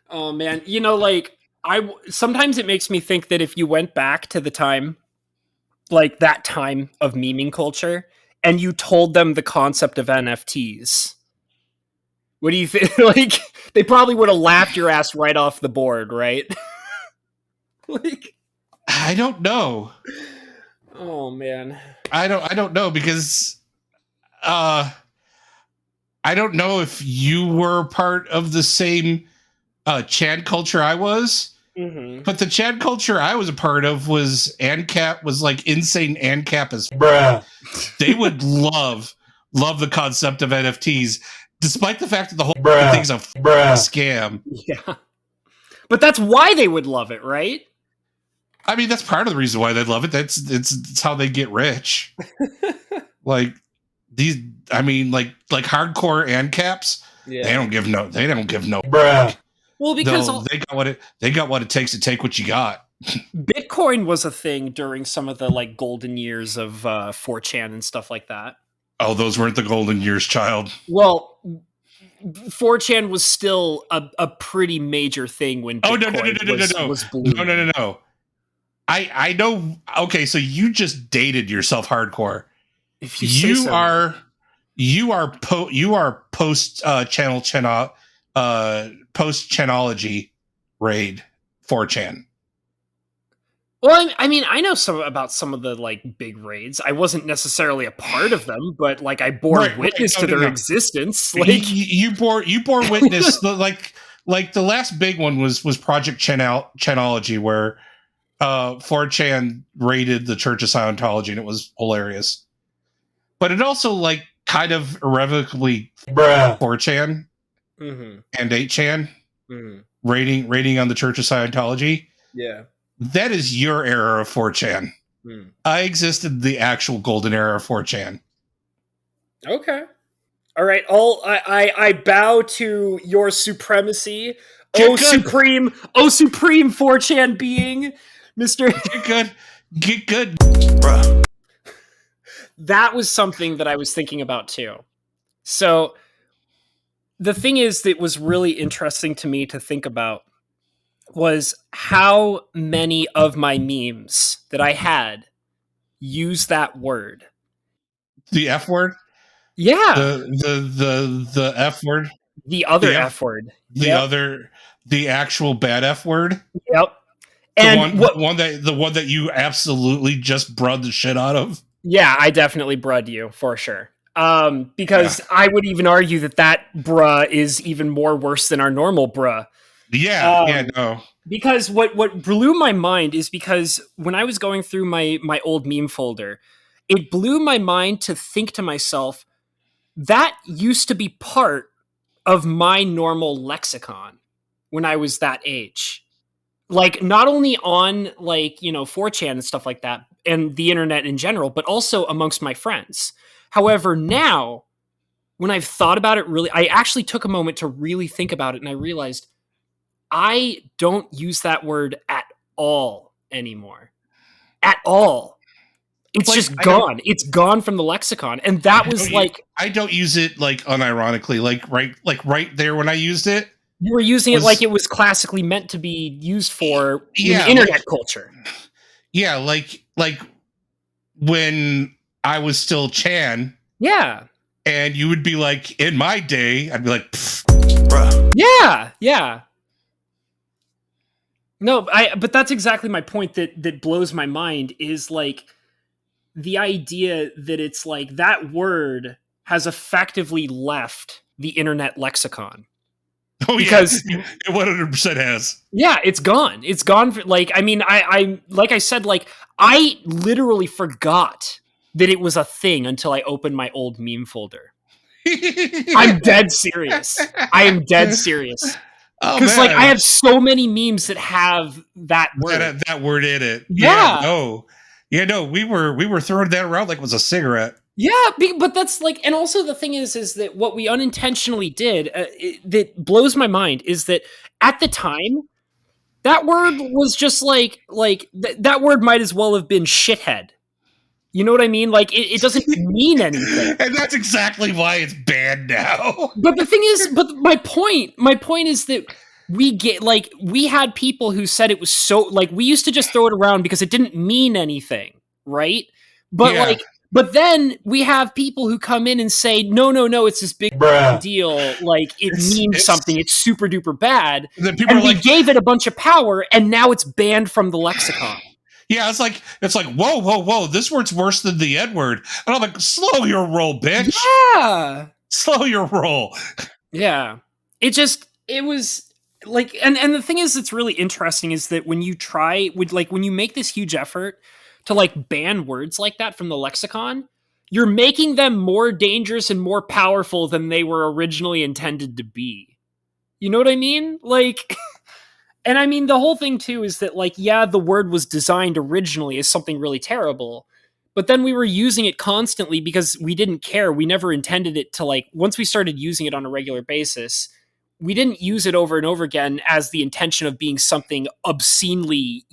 [SPEAKER 1] Oh, man. You know, like, sometimes it makes me think that if you went back to the time, like that time of memeing culture, and you told them the concept of NFTs, what do you think? Like, they probably would have laughed your ass right off the board, right? Like,
[SPEAKER 2] I don't know.
[SPEAKER 1] Oh man,
[SPEAKER 2] I don't know because I don't know if you were part of the same Chad culture I was.
[SPEAKER 1] Mm-hmm.
[SPEAKER 2] But the Chad culture I was a part of was ANCAP was like insane ANCAP as
[SPEAKER 3] bruh.
[SPEAKER 2] They would love the concept of NFTs, despite the fact that the whole thing's a scam.
[SPEAKER 1] Yeah, but that's why they would love it, right?
[SPEAKER 2] I mean, that's part of the reason why they love it. It's how they get rich. Like these, I mean, like hardcore ANCAPs. Yeah. They don't give no.
[SPEAKER 3] Bruh.
[SPEAKER 1] Well, because
[SPEAKER 2] they got what it takes to take what you got.
[SPEAKER 1] Bitcoin was a thing during some of the like golden years of 4chan and stuff like that.
[SPEAKER 2] Oh, those weren't the golden years, child.
[SPEAKER 1] Well, 4chan was still a pretty major thing when Bitcoin was blooming.
[SPEAKER 2] No. I know. Okay, so you just dated yourself hardcore.
[SPEAKER 1] If you say so.
[SPEAKER 2] You are post post chanology raid 4chan.
[SPEAKER 1] Well, I mean, I know about some of the like big raids. I wasn't necessarily a part of them, but like I bore witness to their existence. Like
[SPEAKER 2] you bore witness. like the last big one was Project Chanology, where 4chan raided the Church of Scientology, and it was hilarious. But it also like kind of irrevocably 4chan.
[SPEAKER 1] Mm-hmm.
[SPEAKER 2] And 8chan rating on the Church of Scientology.
[SPEAKER 1] Yeah, that
[SPEAKER 2] is your era of 4chan. I existed the actual golden era of 4chan.
[SPEAKER 1] Okay, all right. I bow to your supremacy. Supreme 4chan being, Mister.
[SPEAKER 2] Get good, bruh.
[SPEAKER 1] That was something that I was thinking about too. So. The thing is that was really interesting to me to think about was how many of my memes that I had use that word.
[SPEAKER 2] The F word?
[SPEAKER 1] Yeah.
[SPEAKER 2] The F word?
[SPEAKER 1] The other F word.
[SPEAKER 2] The actual bad F word?
[SPEAKER 1] Yep.
[SPEAKER 2] And the one that you absolutely just brud the shit out of?
[SPEAKER 1] Yeah, I definitely brud you for sure. Because I would even argue that bruh is even more worse than our normal bruh.
[SPEAKER 2] No.
[SPEAKER 1] Because what blew my mind is because when I was going through my old meme folder, it blew my mind to think to myself, that used to be part of my normal lexicon when I was that age. Like, not only on, like, 4chan and stuff like that, and the internet in general, but also amongst my friends. However, now, when I've thought about it really, I actually took a moment to really think about it, and I realized I don't use that word at all anymore. At all. It's like, just gone. It's gone from the lexicon. And that was like...
[SPEAKER 2] I don't use it, like, unironically. Like right there when I used it.
[SPEAKER 1] You were using it like it was classically meant to be used for in internet culture.
[SPEAKER 2] Yeah, like when I was still Chan.
[SPEAKER 1] Yeah.
[SPEAKER 2] And you would be like, in my day, I'd be like, bruh.
[SPEAKER 1] Yeah. No, but that's exactly my point that blows my mind is like the idea that it's like that word has effectively left the internet lexicon.
[SPEAKER 2] Oh, because it 100% has.
[SPEAKER 1] Yeah, it's gone. It's gone. Like, I mean, I like I said, like, I literally forgot that it was a thing until I opened my old meme folder. I'm dead serious. I am dead serious. Because like I have so many memes that have that word.
[SPEAKER 2] That word in it.
[SPEAKER 1] Yeah.
[SPEAKER 2] No, we were throwing that around like it was a cigarette.
[SPEAKER 1] Yeah, but that's like, and also the thing is that what we unintentionally did that blows my mind is that at the time, that word was just like that word might as well have been shithead. You know what I mean? Like it doesn't mean anything,
[SPEAKER 2] and that's exactly why it's banned now.
[SPEAKER 1] But the thing is, my point is that we had people who said it was so like we used to just throw it around because it didn't mean anything, right? But But then we have people who come in and say, no, it's this big deal. Like, it means something. It's super duper bad. And we gave it a bunch of power, and now it's banned from the lexicon.
[SPEAKER 2] Yeah, it's like, whoa. This word's worse than the N word. And I'm like, slow your roll, bitch.
[SPEAKER 1] Yeah.
[SPEAKER 2] Slow your roll.
[SPEAKER 1] Yeah. It was like, and the thing is, that's really interesting is that when you when you make this huge effort to like ban words like that from the lexicon, you're making them more dangerous and more powerful than they were originally intended to be. You know what I mean? Like, and I mean, the whole thing too is that like, yeah, the word was designed originally as something really terrible, but then we were using it constantly because we didn't care. We never intended it to like, once we started using it on a regular basis, we didn't use it over and over again as the intention of being something obscenely,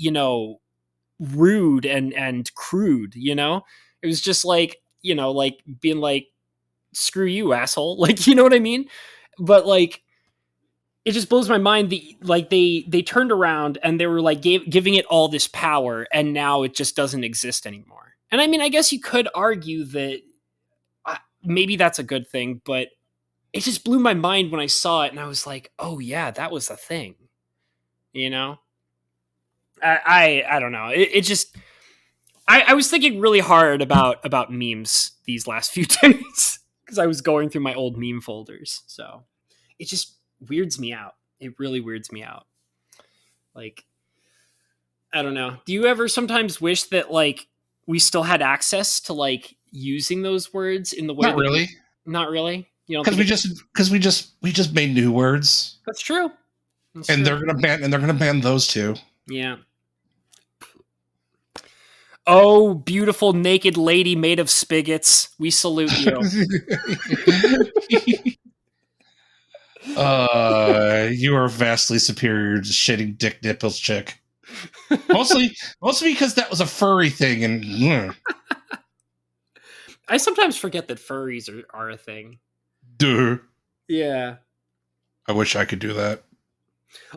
[SPEAKER 1] rude and crude, it was just like, like being like, screw you, asshole. Like, you know what I mean? But like, it just blows my mind that like they turned around and they were like giving it all this power and now it just doesn't exist anymore. And I mean, I guess you could argue that maybe that's a good thing, but it just blew my mind when I saw it and I was like, oh yeah, that was the thing, I don't know. It just I was thinking really hard about memes these last few days because I was going through my old meme folders. So it just weirds me out. It really weirds me out. Like, I don't know. Do you ever sometimes wish that like we still had access to like using those words in the way? Not really.
[SPEAKER 2] Because we just made new words.
[SPEAKER 1] That's true.
[SPEAKER 2] They're gonna ban those too.
[SPEAKER 1] Yeah. Oh, beautiful naked lady made of spigots. We salute you.
[SPEAKER 2] You are vastly superior to shitting dick nipples chick. Mostly because that was a furry thing and
[SPEAKER 1] I sometimes forget that furries are a thing.
[SPEAKER 2] Duh.
[SPEAKER 1] Yeah.
[SPEAKER 2] I wish I could do that.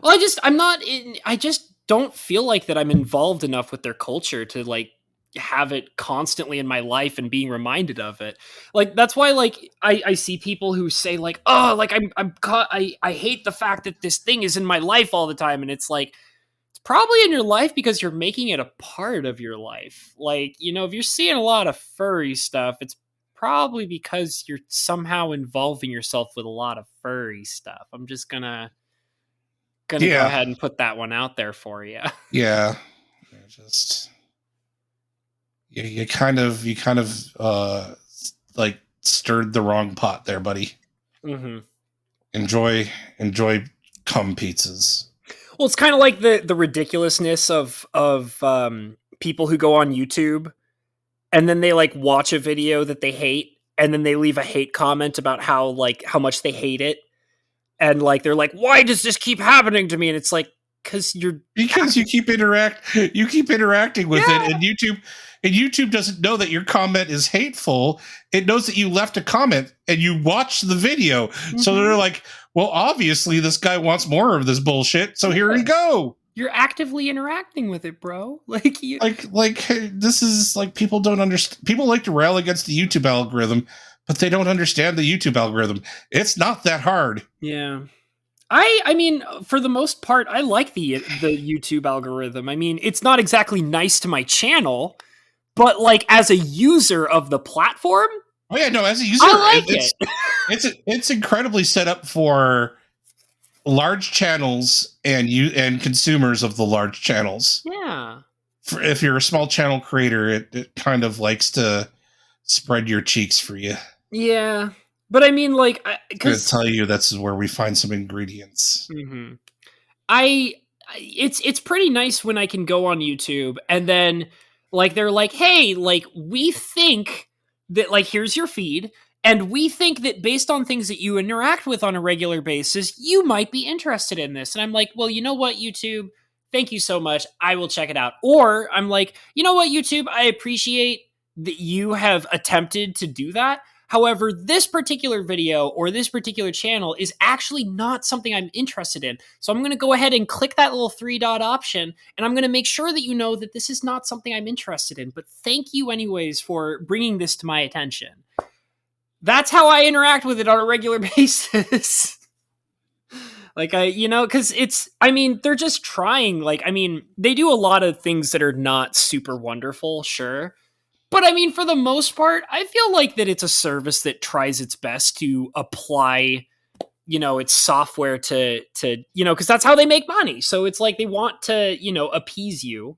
[SPEAKER 1] Well, I just don't feel like that I'm involved enough with their culture to like have it constantly in my life and being reminded of it. Like, that's why like I see people who say like, oh, like I hate the fact that this thing is in my life all the time. And it's like, it's probably in your life because you're making it a part of your life. Like, if you're seeing a lot of furry stuff, it's probably because you're somehow involving yourself with a lot of furry stuff. I'm just gonna go ahead and put that one out there for you.
[SPEAKER 2] Yeah. You kind of like stirred the wrong pot there, buddy.
[SPEAKER 1] Mm-hmm.
[SPEAKER 2] enjoy cum pizzas.
[SPEAKER 1] Well, it's kind of like the ridiculousness of people who go on YouTube and then they like watch a video that they hate and then they leave a hate comment about how much they hate it, and like they're like, why does this keep happening to me? And it's like, because you
[SPEAKER 2] keep interacting with it, and YouTube doesn't know that your comment is hateful. It knows that you left a comment and you watched the video. Mm-hmm. So they're like, well, obviously this guy wants more of this bullshit, so here we go.
[SPEAKER 1] You're actively interacting with it, bro. Like
[SPEAKER 2] this is like, people don't understand. People like to rail against the YouTube algorithm, but they don't understand the YouTube algorithm. It's not that hard.
[SPEAKER 1] Yeah. I mean, for the most part, I like the YouTube algorithm. I mean, it's not exactly nice to my channel, but like as a user of the platform,
[SPEAKER 2] oh yeah, no, as a user,
[SPEAKER 1] I like it.
[SPEAKER 2] It's incredibly set up for large channels and consumers of the large channels.
[SPEAKER 1] Yeah.
[SPEAKER 2] If you're a small channel creator, it kind of likes to spread your cheeks for you.
[SPEAKER 1] Yeah. But I mean, like,
[SPEAKER 2] I'm going to tell you, that's where we find some ingredients.
[SPEAKER 1] Mm-hmm. It's pretty nice when I can go on YouTube and then like they're like, hey, like we think that like here's your feed, and we think that based on things that you interact with on a regular basis, you might be interested in this. And I'm like, well, you know what, YouTube? Thank you so much. I will check it out. Or I'm like, you know what, YouTube? I appreciate that you have attempted to do that. However, this particular video or this particular channel is actually not something I'm interested in. So I'm going to go ahead and click that little 3-dot option, and I'm going to make sure that you know that this is not something I'm interested in. But thank you anyways for bringing this to my attention. That's how I interact with it on a regular basis. Like, because they're just trying. Like, I mean, they do a lot of things that are not super wonderful, sure. But I mean, for the most part, I feel like that it's a service that tries its best to apply, its software to because that's how they make money. So it's like they want to, appease you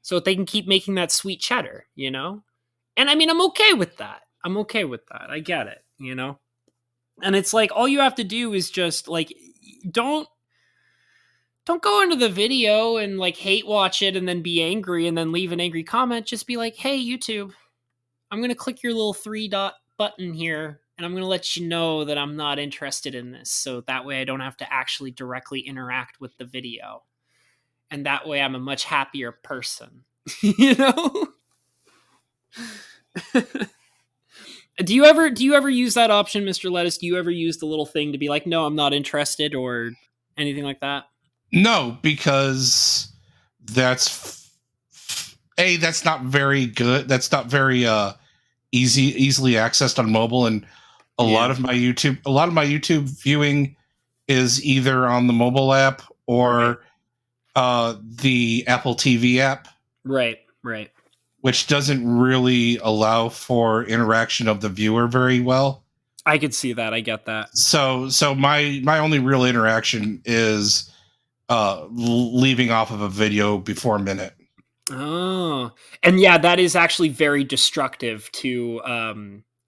[SPEAKER 1] so that they can keep making that sweet cheddar, And I mean, I'm okay with that. I get it, And it's like, all you have to do is just like, don't go into the video and like hate watch it and then be angry and then leave an angry comment. Just be like, hey, YouTube, I'm going to click your little 3-dot button here and I'm going to let you know that I'm not interested in this. So that way I don't have to actually directly interact with the video. And that way I'm a much happier person, Do you ever use that option, Mr. Lettuce? Do you ever use the little thing to be like, no, I'm not interested or anything like that?
[SPEAKER 2] No, because that's not very good. That's not very easily accessed on mobile, and a lot of my YouTube viewing is either on the mobile app or the Apple TV app.
[SPEAKER 1] Right.
[SPEAKER 2] Which doesn't really allow for interaction of the viewer very well.
[SPEAKER 1] I could see that. I get that.
[SPEAKER 2] So my only real interaction is leaving off of a video before a minute.
[SPEAKER 1] Oh, and yeah, that is actually very destructive to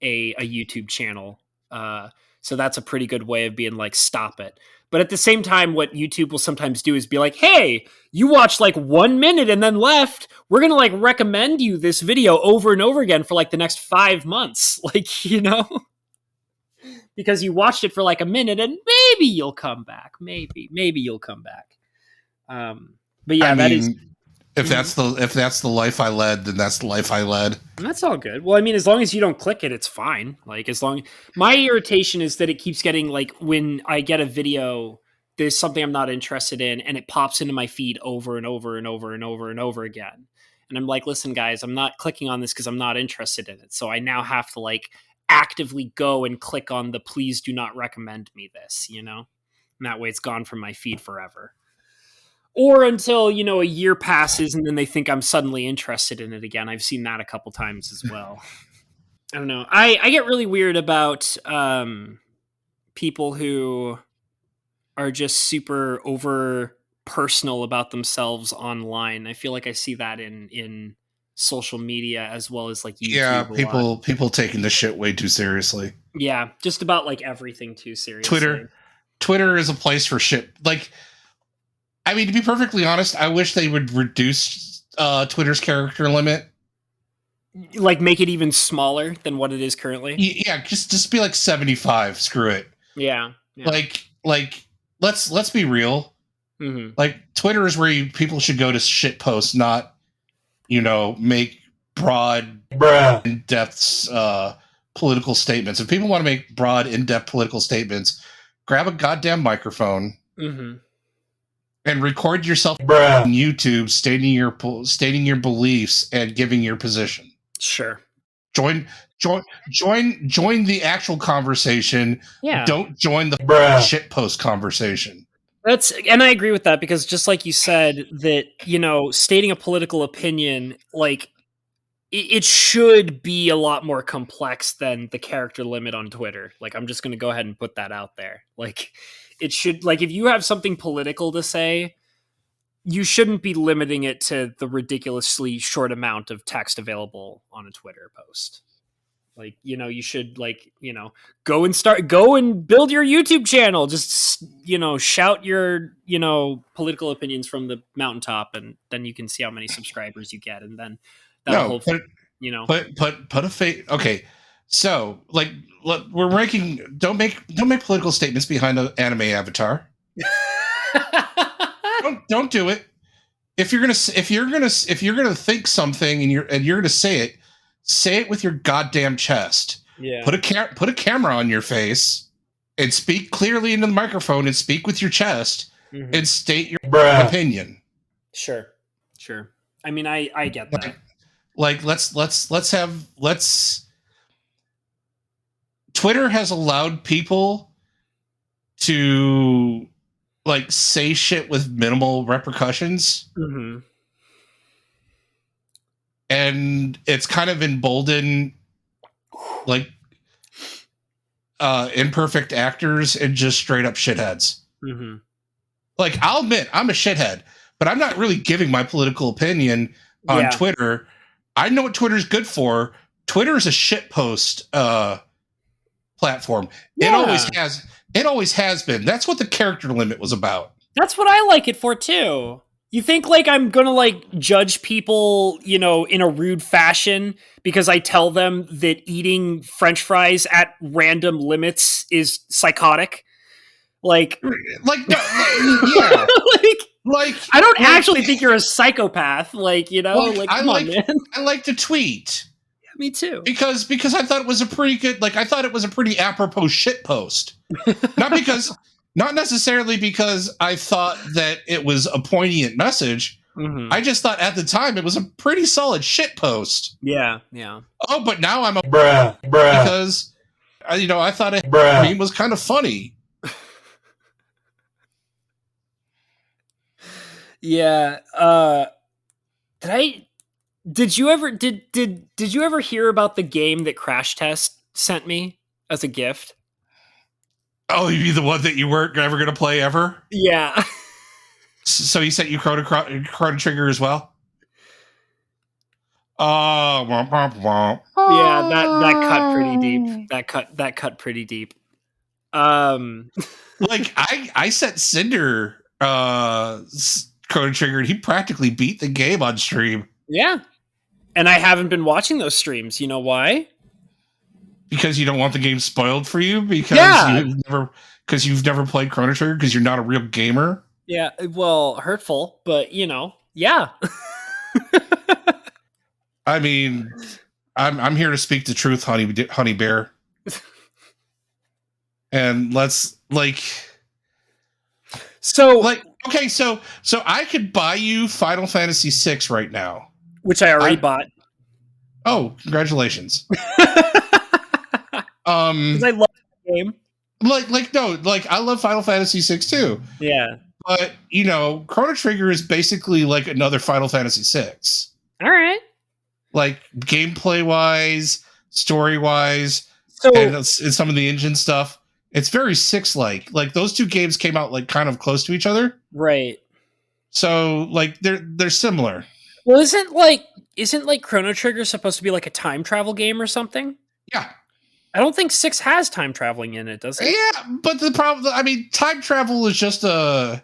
[SPEAKER 1] a YouTube channel. So that's a pretty good way of being like, stop it. But at the same time, what YouTube will sometimes do is be like, hey, you watched like 1 minute and then left. We're going to like recommend you this video over and over again for like the next 5 months. Like, because you watched it for like a minute and maybe you'll come back. Maybe you'll come back. But yeah,
[SPEAKER 2] if that's the life I led, then that's the life I led.
[SPEAKER 1] That's all good. Well, I mean, as long as you don't click it, it's fine. Like, my irritation is that it keeps getting like, when I get a video, there's something I'm not interested in, and it pops into my feed over and over and over and over and over again. And I'm like, listen, guys, I'm not clicking on this because I'm not interested in it. So I now have to like actively go and click on the please do not recommend me this, And that way it's gone from my feed forever. Or until, a year passes and then they think I'm suddenly interested in it again. I've seen that a couple times as well. I don't know. I get really weird about people who are just super over personal about themselves online. I feel like I see that in social media as well as like YouTube.
[SPEAKER 2] Yeah, people taking this shit way too seriously.
[SPEAKER 1] Yeah, just about like everything too seriously.
[SPEAKER 2] Twitter is a place for shit. Like, I mean, to be perfectly honest, I wish they would reduce Twitter's character limit.
[SPEAKER 1] Like, make it even smaller than what it is currently.
[SPEAKER 2] Yeah, just be like 75. Screw it.
[SPEAKER 1] Yeah.
[SPEAKER 2] Like let's be real.
[SPEAKER 1] Mm-hmm.
[SPEAKER 2] Like, Twitter is where people should go to shit posts, not, make broad, in-depth political statements. If people want to make broad, in-depth political statements, grab a goddamn microphone and record yourself on YouTube stating your beliefs and giving your position.
[SPEAKER 1] Sure.
[SPEAKER 2] Join the actual conversation.
[SPEAKER 1] Yeah.
[SPEAKER 2] Don't join the shit post conversation.
[SPEAKER 1] And I agree with that, because just like you said, that, stating a political opinion, like, it should be a lot more complex than the character limit on Twitter. Like, I'm just going to go ahead and put that out there. Like, it should, like, if you have something political to say, you shouldn't be limiting it to the ridiculously short amount of text available on a Twitter post. Like, you should, like, go and build your YouTube channel. Just, shout your, political opinions from the mountaintop, and then you can see how many subscribers you get. And then that'll hopefully,
[SPEAKER 2] put a face. Okay. So, like, we're ranking, don't make political statements behind an anime avatar. Don't do it. If you're gonna think something and you're gonna say it with your goddamn chest.
[SPEAKER 1] Yeah.
[SPEAKER 2] Put a camera on your face and speak clearly into the microphone and speak with your chest and state your opinion.
[SPEAKER 1] Sure. I mean, I get that.
[SPEAKER 2] Like, let's Twitter has allowed people to, like, say shit with minimal repercussions. And it's kind of emboldened, like, imperfect actors and just straight up shitheads. Like, I'll admit, I'm a shithead, but I'm not really giving my political opinion on Twitter. I know what Twitter's good for. Twitter is a shitpost platform. Yeah. It always has been. That's what the character limit was about.
[SPEAKER 1] That's what I like it for too. You think, like, I'm gonna, like, judge people, in a rude fashion because I tell them that eating French fries at random limits is psychotic? Like,
[SPEAKER 2] no, yeah. like,
[SPEAKER 1] I don't actually think you're a psychopath. Like, come on, man.
[SPEAKER 2] I like to tweet.
[SPEAKER 1] Yeah, me too.
[SPEAKER 2] Because I thought it was a pretty good, like, I thought it was a pretty apropos shit post. Not necessarily because I thought that it was a poignant message. I just thought at the time it was a pretty solid shit post.
[SPEAKER 1] Yeah.
[SPEAKER 2] Oh, but now I'm a bruh because I thought it was kind of funny.
[SPEAKER 1] Yeah. Did you ever hear about the game that Crash Test sent me as a gift?
[SPEAKER 2] Oh, you mean the one that you weren't ever going to play ever?
[SPEAKER 1] Yeah.
[SPEAKER 2] So he sent you Chrono Trigger as well? Yeah,
[SPEAKER 1] that cut pretty deep. That cut pretty deep.
[SPEAKER 2] Like, I sent Cinder Chrono Trigger, and he practically beat the game on stream.
[SPEAKER 1] Yeah. And I haven't been watching those streams. You know why?
[SPEAKER 2] Because you don't want the game spoiled for you? Because you've never played Chrono Trigger? Because you're not a real gamer?
[SPEAKER 1] Yeah, well, hurtful, but, yeah.
[SPEAKER 2] I mean, I'm here to speak the truth, honey bear. And let's, like...
[SPEAKER 1] So...
[SPEAKER 2] like, okay, so I could buy you Final Fantasy VI right now.
[SPEAKER 1] Which I already bought.
[SPEAKER 2] Oh, congratulations.
[SPEAKER 1] Because I love the game.
[SPEAKER 2] Like I love Final Fantasy VI too.
[SPEAKER 1] Yeah.
[SPEAKER 2] But, Chrono Trigger is basically like another Final Fantasy VI.
[SPEAKER 1] All right.
[SPEAKER 2] Like, gameplay-wise, story-wise, and some of the engine stuff. It's very Six-like. Like, those two games came out, like, kind of close to each other.
[SPEAKER 1] Right.
[SPEAKER 2] So, like, they're similar.
[SPEAKER 1] Well, isn't Chrono Trigger supposed to be like a time travel game or something?
[SPEAKER 2] Yeah.
[SPEAKER 1] I don't think 6 has time traveling in it, does it?
[SPEAKER 2] Yeah, but the problem, I mean, time travel is just a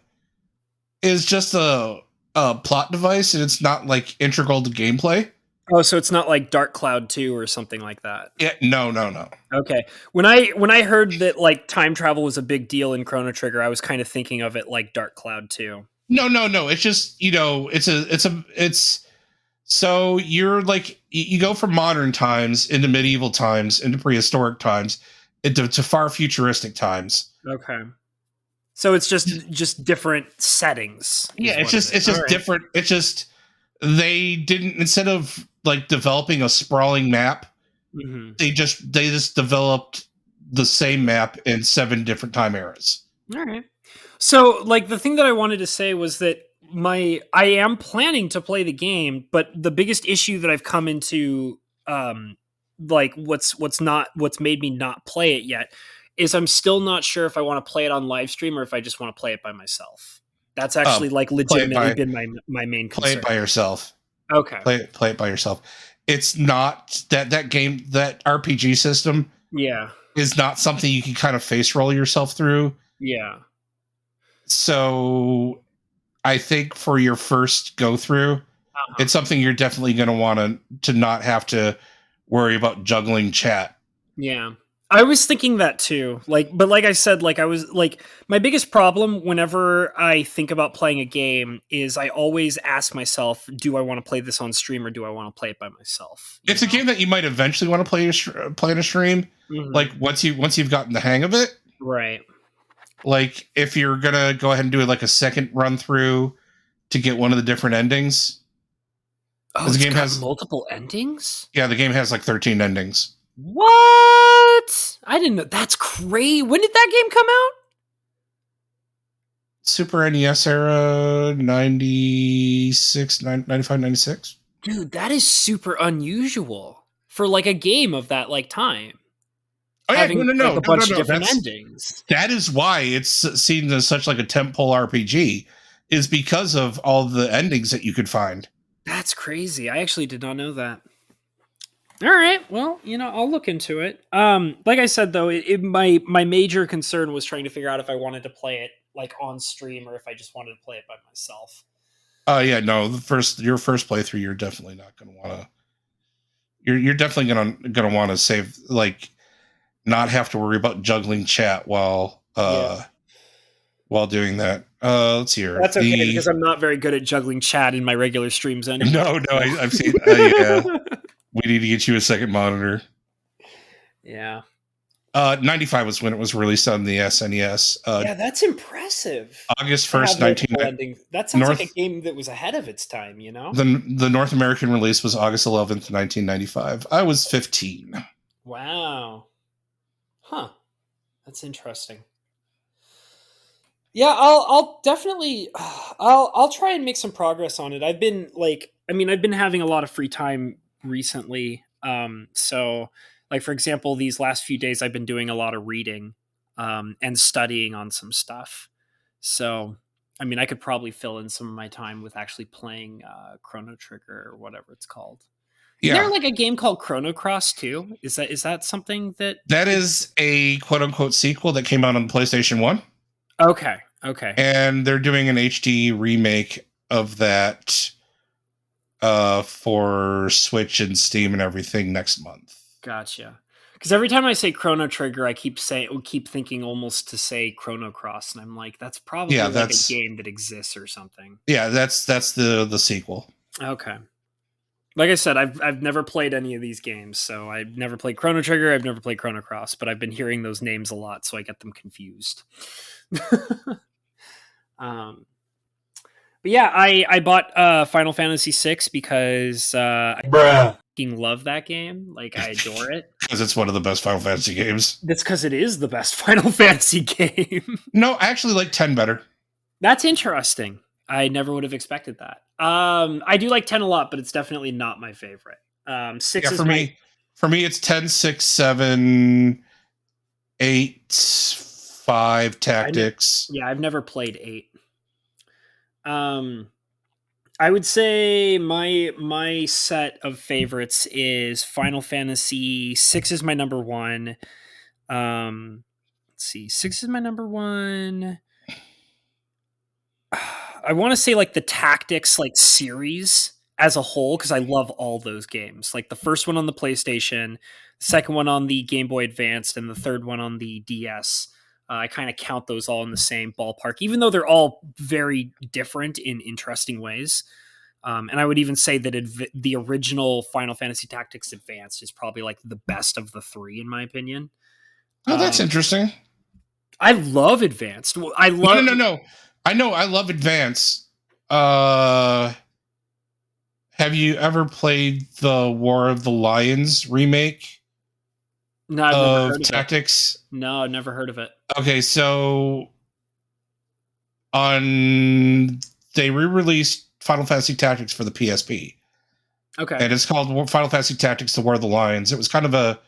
[SPEAKER 2] plot device, and it's not like integral to gameplay.
[SPEAKER 1] Oh, so it's not like Dark Cloud 2 or something like that.
[SPEAKER 2] Yeah, no.
[SPEAKER 1] Okay. When I heard that like time travel was a big deal in Chrono Trigger, I was kind of thinking of it like Dark Cloud 2.
[SPEAKER 2] No. It's just, it's so you're like, you go from modern times into medieval times into prehistoric times into to far futuristic times.
[SPEAKER 1] Okay. So it's just different settings.
[SPEAKER 2] Yeah, it's just
[SPEAKER 1] Right.
[SPEAKER 2] different. It's just they didn't, instead of like developing a sprawling map,
[SPEAKER 1] Mm-hmm.
[SPEAKER 2] they just developed the same map in 7 different time eras.
[SPEAKER 1] All right. So, like, the thing that I wanted to say was that I am planning to play the game, but the biggest issue that I've come into, like, what's made me not play it yet, is I'm still not sure if I want to play it on live stream or if I just want to play it by myself. That's actually like
[SPEAKER 2] Play it
[SPEAKER 1] legitimately
[SPEAKER 2] by
[SPEAKER 1] been my main
[SPEAKER 2] play
[SPEAKER 1] concern.
[SPEAKER 2] it by yourself.
[SPEAKER 1] Okay.
[SPEAKER 2] Play it by yourself. It's not that game, that RPG system
[SPEAKER 1] Yeah.
[SPEAKER 2] is not something you can kind of face roll yourself through.
[SPEAKER 1] Yeah.
[SPEAKER 2] So I think for your first go through, it's something you're definitely going to want to not have to worry about juggling chat.
[SPEAKER 1] Yeah. I was thinking that too. But like I said, like I was like my biggest problem whenever I think about playing a game is I always ask myself, do I want to play this on stream or do I want to play it by myself?
[SPEAKER 2] It's a game that you might eventually want to play in a stream.
[SPEAKER 1] Mm-hmm.
[SPEAKER 2] Like once you've gotten the hang of it.
[SPEAKER 1] Right.
[SPEAKER 2] Like if you're going to go ahead and do it like a second run through to get one of the different endings.
[SPEAKER 1] Oh, the game has multiple endings?
[SPEAKER 2] Yeah, the game has like 13 endings.
[SPEAKER 1] What? I didn't know. That's crazy. When did that game come out?
[SPEAKER 2] Super NES era, 96, 95, 96.
[SPEAKER 1] Dude, that is super unusual for like a game of that like time.
[SPEAKER 2] Oh yeah,
[SPEAKER 1] having
[SPEAKER 2] no,
[SPEAKER 1] like a bunch of different
[SPEAKER 2] That's,
[SPEAKER 1] endings.
[SPEAKER 2] That is why it's seen as such like a tentpole RPG, is because of all the endings that you could find.
[SPEAKER 1] That's crazy. I actually did not know that. All right. Well, I'll look into it. Like I said, though, my major concern was trying to figure out if I wanted to play it like on stream or if I just wanted to play it by myself.
[SPEAKER 2] Oh yeah, no. Your first playthrough, you're definitely not going to want to. You're definitely going to want to save, like, not have to worry about juggling chat while doing that. Let's see here.
[SPEAKER 1] That's okay because I'm not very good at juggling chat in my regular streams anyway.
[SPEAKER 2] No, I've seen. Yeah. We need to get you a second monitor.
[SPEAKER 1] Yeah.
[SPEAKER 2] 95 was when it was released on the SNES.
[SPEAKER 1] Yeah, that's impressive.
[SPEAKER 2] August 1st, 1990.
[SPEAKER 1] That sounds like a game that was ahead of its time,
[SPEAKER 2] The North American release was August 11th, 1995. I was 15.
[SPEAKER 1] Wow. Huh. That's interesting. Yeah, I'll definitely I'll try and make some progress on it. I've been having a lot of free time recently. So like for example, these last few days I've been doing a lot of reading and studying on some stuff. So I could probably fill in some of my time with actually playing Chrono Trigger or whatever it's called. Yeah. Is there like a game called Chrono Cross too? Is that something that
[SPEAKER 2] is a quote unquote sequel that came out on PlayStation 1?
[SPEAKER 1] Okay.
[SPEAKER 2] And they're doing an HD remake of that for Switch and Steam and everything next month.
[SPEAKER 1] Gotcha. Because every time I say Chrono Trigger, I keep thinking almost to say Chrono Cross, and I'm like, that's probably like a game that exists or something.
[SPEAKER 2] Yeah, that's the sequel.
[SPEAKER 1] Okay. Like I said, I've never played any of these games, so I've never played Chrono Trigger, I've never played Chrono Cross, but I've been hearing those names a lot, so I get them confused. But yeah, I bought Final Fantasy VI because I fucking love that game. Like, I adore it.
[SPEAKER 2] Because it's one of the best Final Fantasy games.
[SPEAKER 1] That's because it is the best Final Fantasy game.
[SPEAKER 2] No, I actually like 10 better.
[SPEAKER 1] That's interesting. I never would have expected that. I do like 10 a lot, but it's definitely not my favorite. 6 is
[SPEAKER 2] for me, it's 10, 6, 7, 8, 5 tactics.
[SPEAKER 1] I've never played 8. I would say my set of favorites is Final Fantasy 6 is my number one. Let's see, 6 is my number one. I want to say like the Tactics like series as a whole because I love all those games. Like the first one on the PlayStation, the second one on the Game Boy Advanced, and the third one on the DS. I kind of count those all in the same ballpark, even though they're all very different in interesting ways. And I would even say that the original Final Fantasy Tactics Advanced is probably like the best of the three, in my opinion.
[SPEAKER 2] Oh, that's interesting.
[SPEAKER 1] I love Advanced. I love
[SPEAKER 2] No. I know. I love Advance. Have you ever played the War of the Lions remake of Tactics?
[SPEAKER 1] No, I've never heard of it.
[SPEAKER 2] Okay, so they re-released Final Fantasy Tactics for the PSP.
[SPEAKER 1] Okay.
[SPEAKER 2] And it's called Final Fantasy Tactics: The War of the Lions. It was kind of a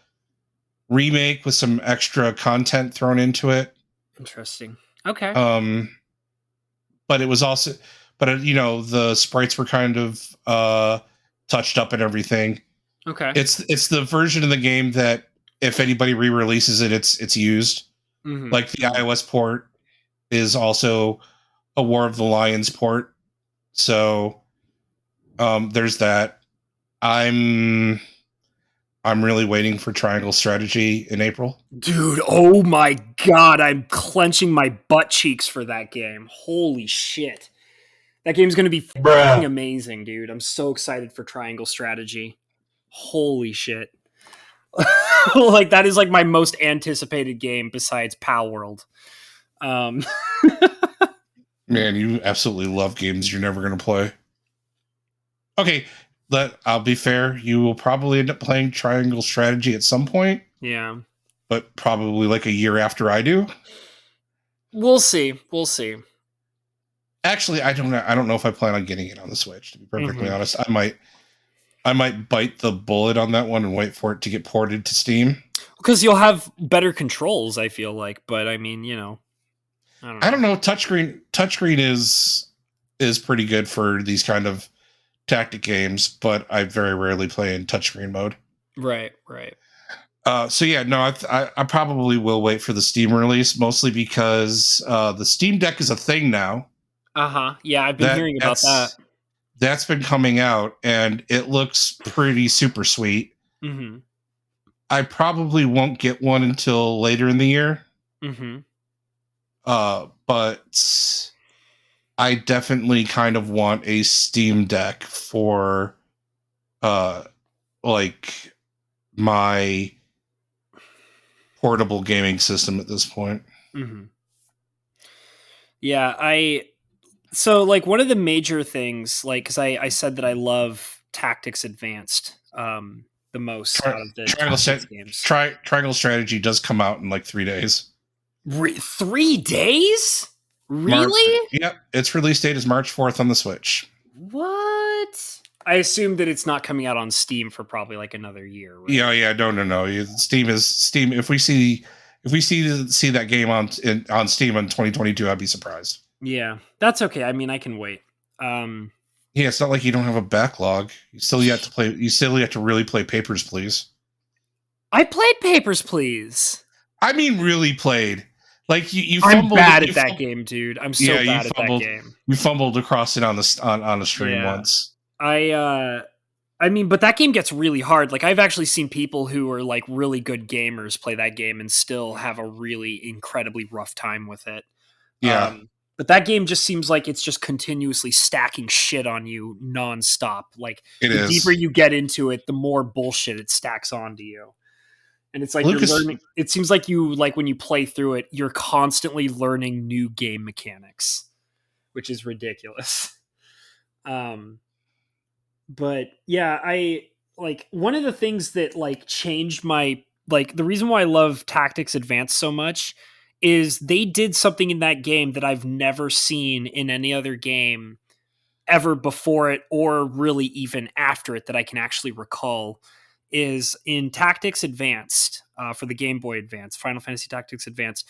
[SPEAKER 2] remake with some extra content thrown into it.
[SPEAKER 1] Interesting. Okay.
[SPEAKER 2] But it was also, the sprites were kind of touched up and everything.
[SPEAKER 1] Okay.
[SPEAKER 2] It's the version of the game that if anybody re-releases it, it's used.
[SPEAKER 1] Mm-hmm.
[SPEAKER 2] Like the iOS port is also a War of the Lions port. So there's that. I'm really waiting for Triangle Strategy in April.
[SPEAKER 1] Dude, oh my god, I'm clenching my butt cheeks for that game. Holy shit. That game's going to be amazing, dude. I'm so excited for Triangle Strategy. Holy shit. Like that is like my most anticipated game besides Pal World.
[SPEAKER 2] Man, you absolutely love games you're never going to play. Okay, I'll be fair. You will probably end up playing Triangle Strategy at some point.
[SPEAKER 1] Yeah.
[SPEAKER 2] But probably like a year after I do.
[SPEAKER 1] We'll see. We'll see.
[SPEAKER 2] Actually, I don't know if I plan on getting it on the Switch, to be perfectly honest. I might bite the bullet on that one and wait for it to get ported to Steam.
[SPEAKER 1] Because you'll have better controls, I feel like. But I mean,
[SPEAKER 2] I don't know. Touchscreen is pretty good for these kind of tactic games, but I very rarely play in touchscreen mode.
[SPEAKER 1] Right.
[SPEAKER 2] So yeah, no, I probably will wait for the Steam release, mostly because the Steam Deck is a thing now.
[SPEAKER 1] Yeah, I've been hearing about that.
[SPEAKER 2] That's been coming out, and it looks pretty super sweet.
[SPEAKER 1] Mm-hmm.
[SPEAKER 2] I probably won't get one until later in the year.
[SPEAKER 1] Mm-hmm.
[SPEAKER 2] But I definitely kind of want a Steam Deck for, like my portable gaming system at this point.
[SPEAKER 1] Mm-hmm. Yeah, so like one of the major things, like, because I said that I love Tactics Advanced the most out of the games.
[SPEAKER 2] Triangle Strategy does come out in like 3 days.
[SPEAKER 1] 3 days? Really?
[SPEAKER 2] Yep. Its release date is March 4th on the Switch.
[SPEAKER 1] What? I assume that it's not coming out on Steam for probably like another year. Right?
[SPEAKER 2] Yeah. No. Steam. If we see that game on Steam in 2022, I'd be surprised.
[SPEAKER 1] Yeah, that's okay. I mean, I can wait.
[SPEAKER 2] Yeah, it's not like you don't have a backlog. You still have to play. You still have to really play Papers, Please.
[SPEAKER 1] I played Papers, Please.
[SPEAKER 2] I mean, really played. Like you
[SPEAKER 1] fumbled. I'm bad at that game, dude. I'm so bad at that game.
[SPEAKER 2] You fumbled across it on a stream once.
[SPEAKER 1] I mean, but that game gets really hard. Like I've actually seen people who are like really good gamers play that game and still have a really incredibly rough time with it.
[SPEAKER 2] Yeah.
[SPEAKER 1] But that game just seems like it's just continuously stacking shit on you nonstop. Like the deeper you get into it, the more bullshit it stacks onto you. And it's like you're learning. It seems like when you play through it, you're constantly learning new game mechanics, which is ridiculous. But yeah, I like one of the things that like changed my the reason why I love Tactics Advanced so much is they did something in that game that I've never seen in any other game ever before it or really even after it that I can actually recall. Is in Tactics Advanced for the Game Boy Advance, Final Fantasy Tactics Advance.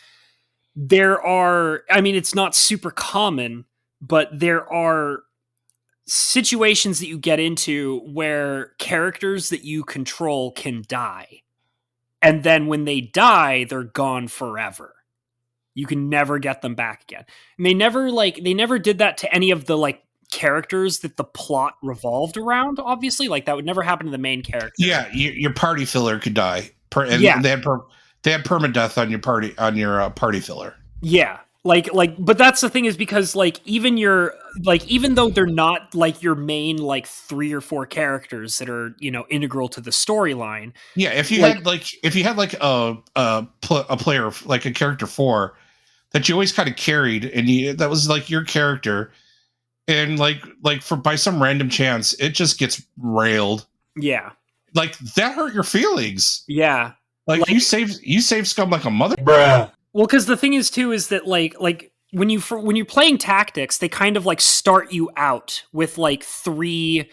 [SPEAKER 1] There are, I mean, it's not super common, but there are situations that you get into where characters that you control can die. And then when they die, they're gone forever. You can never get them back again. And they never did that to any of the like characters that the plot revolved around, obviously. Like that would never happen to the main character.
[SPEAKER 2] Yeah, your party filler could die. And
[SPEAKER 1] Yeah.
[SPEAKER 2] they had permadeath on your party filler.
[SPEAKER 1] Yeah. But that's the thing is because like even though they're not like your main like 3 or 4 characters that are, you know, integral to the storyline.
[SPEAKER 2] Yeah, if you had a player like a character 4 that you always kind of carried and that was like your character, and like for by some random chance it just gets railed.
[SPEAKER 1] Yeah.
[SPEAKER 2] Like that hurt your feelings.
[SPEAKER 1] Yeah.
[SPEAKER 2] Like you save scum like a mother.
[SPEAKER 3] Bruh.
[SPEAKER 1] Well, because the thing is too is that like when you're playing tactics, they kind of like start you out with like 3.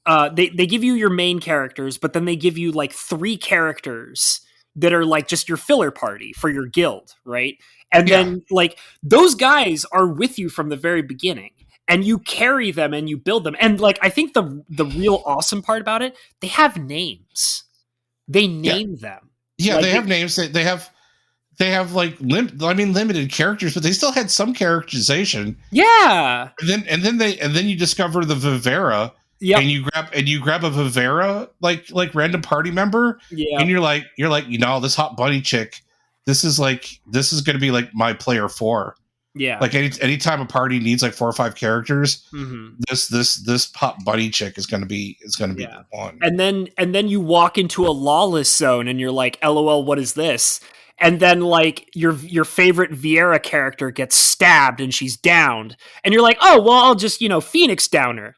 [SPEAKER 1] They give you your main characters, but then they give you like 3 characters that are like just your filler party for your guild, right? And then like those guys are with you from the very beginning, and you carry them and you build them. And like I think the real awesome part about it, they have names. They name them.
[SPEAKER 2] Yeah,
[SPEAKER 1] like,
[SPEAKER 2] they have names. They have like limited characters, but they still had some characterization.
[SPEAKER 1] Yeah.
[SPEAKER 2] And then you discover the Vivera.
[SPEAKER 1] Yeah.
[SPEAKER 2] And you grab a Vivera like random party member.
[SPEAKER 1] Yeah.
[SPEAKER 2] And you're like, you know, this hot bunny chick, this is gonna be like my player 4.
[SPEAKER 1] Yeah.
[SPEAKER 2] Like anytime a party needs like 4 or 5 characters,
[SPEAKER 1] mm-hmm.
[SPEAKER 2] this hot bunny chick is gonna be the one.
[SPEAKER 1] And then you walk into a lawless zone and you're like, LOL, what is this? And then like your favorite Vieira character gets stabbed and she's downed. And you're like, oh well, I'll just, you know, Phoenix down her.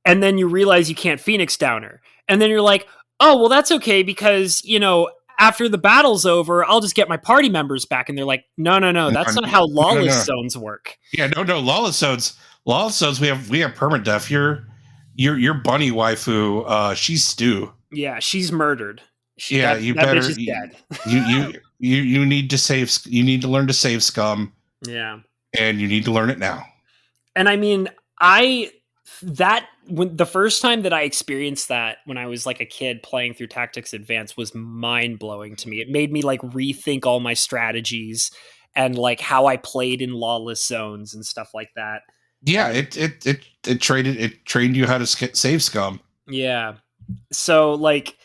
[SPEAKER 1] And then you realize you can't Phoenix down her. And then you're like, oh well, that's okay because, you know, after the battle's over, I'll just get my party members back. And they're like, no, that's not how lawless zones work.
[SPEAKER 2] Yeah, no, lawless zones, we have permadeath. Your bunny waifu, she's Stu.
[SPEAKER 1] Yeah, she's murdered.
[SPEAKER 2] That bitch is dead. You need to save. You need to learn to save scum.
[SPEAKER 1] Yeah,
[SPEAKER 2] and you need to learn it now.
[SPEAKER 1] And I mean, when the first time that I experienced that when I was like a kid playing through Tactics Advance was mind blowing to me. It made me like rethink all my strategies and like how I played in lawless zones and stuff like that.
[SPEAKER 2] Yeah, it trained you how to save scum.
[SPEAKER 1] Yeah, so like,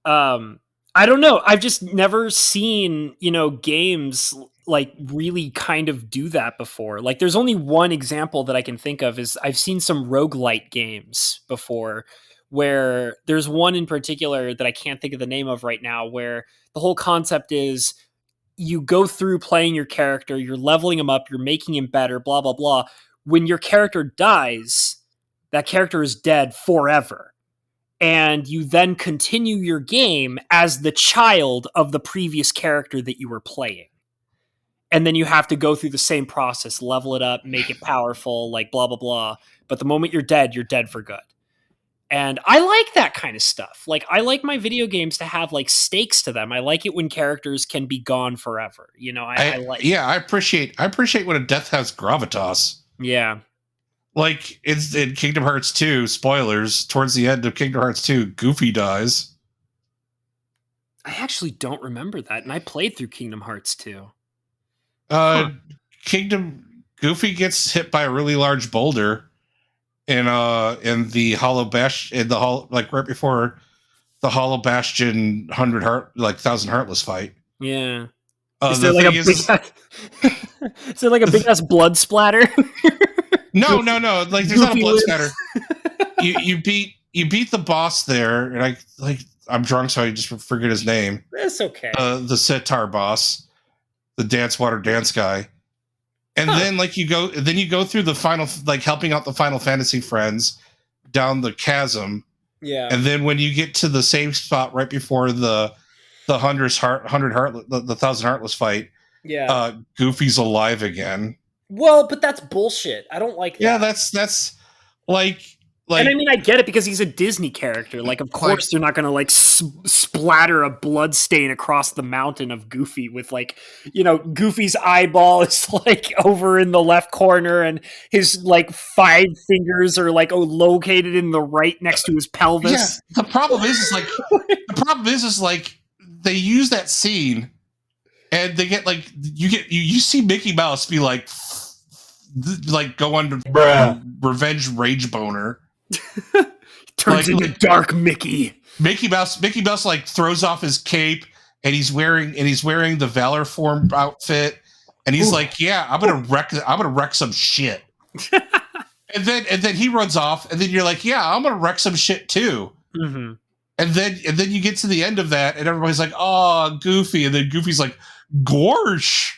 [SPEAKER 1] I don't know. I've just never seen, you know, games like really kind of do that before. Like there's only one example that I can think of is I've seen some roguelite games before where there's one in particular that I can't think of the name of right now where the whole concept is you go through playing your character, you're leveling him up, you're making him better, blah, blah, blah. When your character dies, that character is dead forever. And you then continue your game as the child of the previous character that you were playing. And then you have to go through the same process, level it up, make it powerful, like blah, blah, blah. But the moment you're dead for good. And I like that kind of stuff. Like, I like my video games to have like stakes to them. I like it when characters can be gone forever. You know, I like.
[SPEAKER 2] Yeah, I appreciate when a death has gravitas.
[SPEAKER 1] Yeah.
[SPEAKER 2] Like it's in Kingdom Hearts 2, spoilers, towards the end of Kingdom Hearts 2, Goofy dies.
[SPEAKER 1] I actually don't remember that, and I played through Kingdom Hearts 2.
[SPEAKER 2] Goofy gets hit by a really large boulder in the Hollow Bastion, like right before the Hollow Bastion 1,000 Heartless fight.
[SPEAKER 1] Yeah. Is there like a big ass blood splatter?
[SPEAKER 2] No. Like there's not a blood splatter. You beat the boss there, and I'm drunk, so I just forget his name.
[SPEAKER 1] That's okay.
[SPEAKER 2] The sitar boss, the dance water dance guy, and then you go through the final, like helping out the Final Fantasy friends down the chasm.
[SPEAKER 1] Yeah.
[SPEAKER 2] And then when you get to the same spot right before the 1,000 Heartless fight,
[SPEAKER 1] yeah,
[SPEAKER 2] Goofy's alive again.
[SPEAKER 1] Well, but that's bullshit. I don't like that.
[SPEAKER 2] Yeah, that's like
[SPEAKER 1] And I
[SPEAKER 2] Like,
[SPEAKER 1] mean, I get it because he's a Disney character. Like, of
[SPEAKER 2] like
[SPEAKER 1] course, they're not going to like splatter a blood stain across the mountain of Goofy with like, Goofy's eyeball is like over in the left corner, and his like 5 fingers are like located in the right next to his
[SPEAKER 2] yeah.
[SPEAKER 1] pelvis.
[SPEAKER 2] The problem is like they use that scene, and they get like you see Mickey Mouse be like go under revenge rage boner.
[SPEAKER 1] Turns into Dark Mickey.
[SPEAKER 2] Mickey Mouse like throws off his cape, and he's wearing the Valor form outfit, and he's like, "Yeah, I'm gonna wreck some shit." and then he runs off, and then you're like, "Yeah, I'm gonna wreck some shit too."
[SPEAKER 1] Mm-hmm.
[SPEAKER 2] And then you get to the end of that, and everybody's like, "Oh, Goofy," and then Goofy's like, "Gorsh,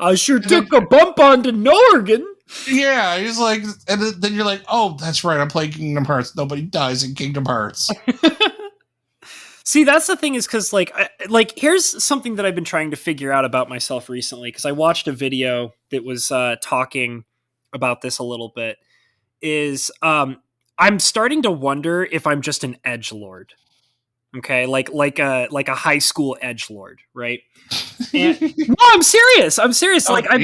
[SPEAKER 1] I sure took a bump onto Norgan."
[SPEAKER 2] Yeah, he's like, and then you're like, "Oh, that's right, I'm playing Kingdom Hearts. Nobody dies in Kingdom Hearts."
[SPEAKER 1] See, that's the thing is because, here's something that I've been trying to figure out about myself recently, because I watched a video that was talking about this a little bit, is I'm starting to wonder if I'm just an edgelord. Okay, like a high school edgelord, right? And, no, I'm serious.
[SPEAKER 2] Oh,
[SPEAKER 1] like I've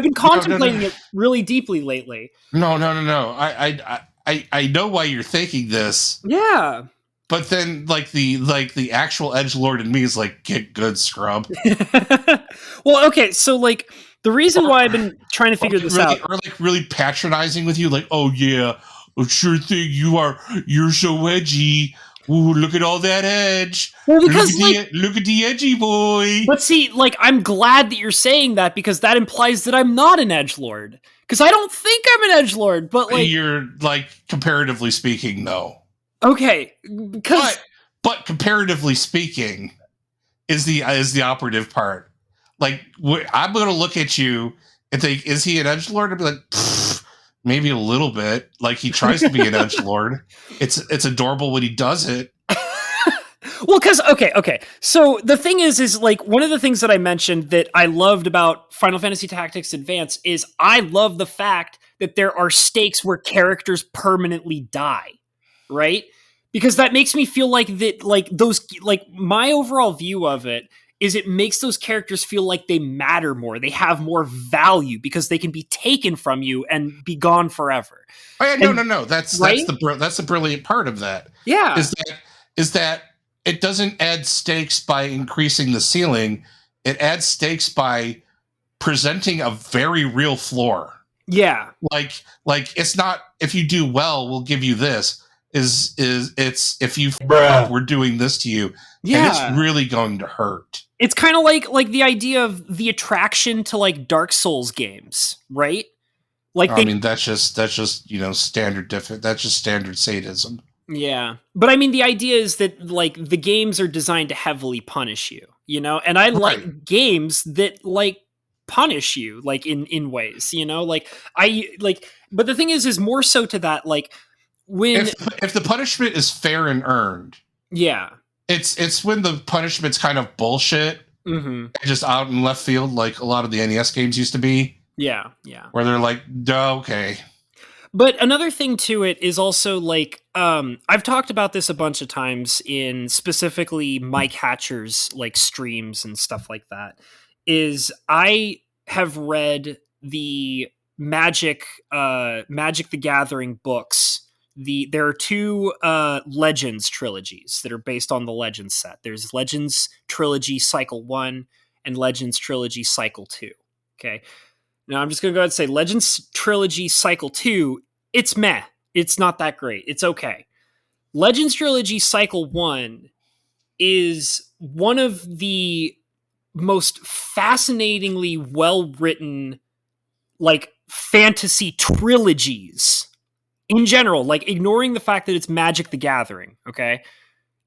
[SPEAKER 1] been contemplating it really deeply lately.
[SPEAKER 2] No. I know why you're thinking this.
[SPEAKER 1] Yeah.
[SPEAKER 2] But then the actual edgelord in me is like, get good, scrub.
[SPEAKER 1] Well, okay, so like the reason why I've been trying to figure this out,
[SPEAKER 2] or like really patronizing with you, like, "Oh yeah, sure thing, you're so edgy. Ooh, look at all that edge.
[SPEAKER 1] Well, because
[SPEAKER 2] look at the edgy boy."
[SPEAKER 1] But see, like, I'm glad that you're saying that, because that implies that I'm not an edgelord. Because I don't think I'm an edgelord, but like,
[SPEAKER 2] you're like, comparatively speaking, no.
[SPEAKER 1] Okay, because
[SPEAKER 2] but comparatively speaking is the operative part. Like, I'm going to look at you and think, is he an edgelord? I'd be like, maybe a little bit. Like, he tries to be an edgelord. It's adorable when he does it.
[SPEAKER 1] Well, because okay. So the thing is like, one of the things that I mentioned that I loved about Final Fantasy Tactics Advance is I love the fact that there are stakes where characters permanently die, right? Because that makes me feel like that, like those, like my overall view of it is it makes those characters feel like they matter more. They have more value because they can be taken from you and be gone forever.
[SPEAKER 2] Oh yeah, no. That's the brilliant part of that.
[SPEAKER 1] Yeah,
[SPEAKER 2] is that it doesn't add stakes by increasing the ceiling. It adds stakes by presenting a very real floor.
[SPEAKER 1] Yeah,
[SPEAKER 2] like it's not, if you do well, we'll give you this. It's if you we're doing this to you, and it's really going to hurt.
[SPEAKER 1] It's kind of like the idea of the attraction to like Dark Souls games, right? Like,
[SPEAKER 2] I mean, that's just standard that's just standard sadism.
[SPEAKER 1] Yeah, but I mean, the idea is that like the games are designed to heavily punish you, and I like games that like punish you, like in ways, like I like. But the thing is more so to that, like, when
[SPEAKER 2] if the punishment is fair and earned,
[SPEAKER 1] yeah,
[SPEAKER 2] it's when the punishment's kind of bullshit, and just out in left field, like a lot of the NES games used to be.
[SPEAKER 1] Yeah,
[SPEAKER 2] where they're like, okay.
[SPEAKER 1] But another thing to it is also like, I've talked about this a bunch of times in specifically Mike Hatcher's like streams and stuff like that, is I have read the Magic the Gathering books. There are 2 Legends trilogies that are based on the Legends set. There's Legends Trilogy Cycle 1 and Legends Trilogy Cycle 2. Okay. Now I'm just going to go ahead and say Legends Trilogy Cycle 2, it's meh. It's not that great. It's okay. Legends Trilogy Cycle 1 is one of the most fascinatingly well-written like fantasy trilogies in general, like ignoring the fact that it's Magic the Gathering, okay?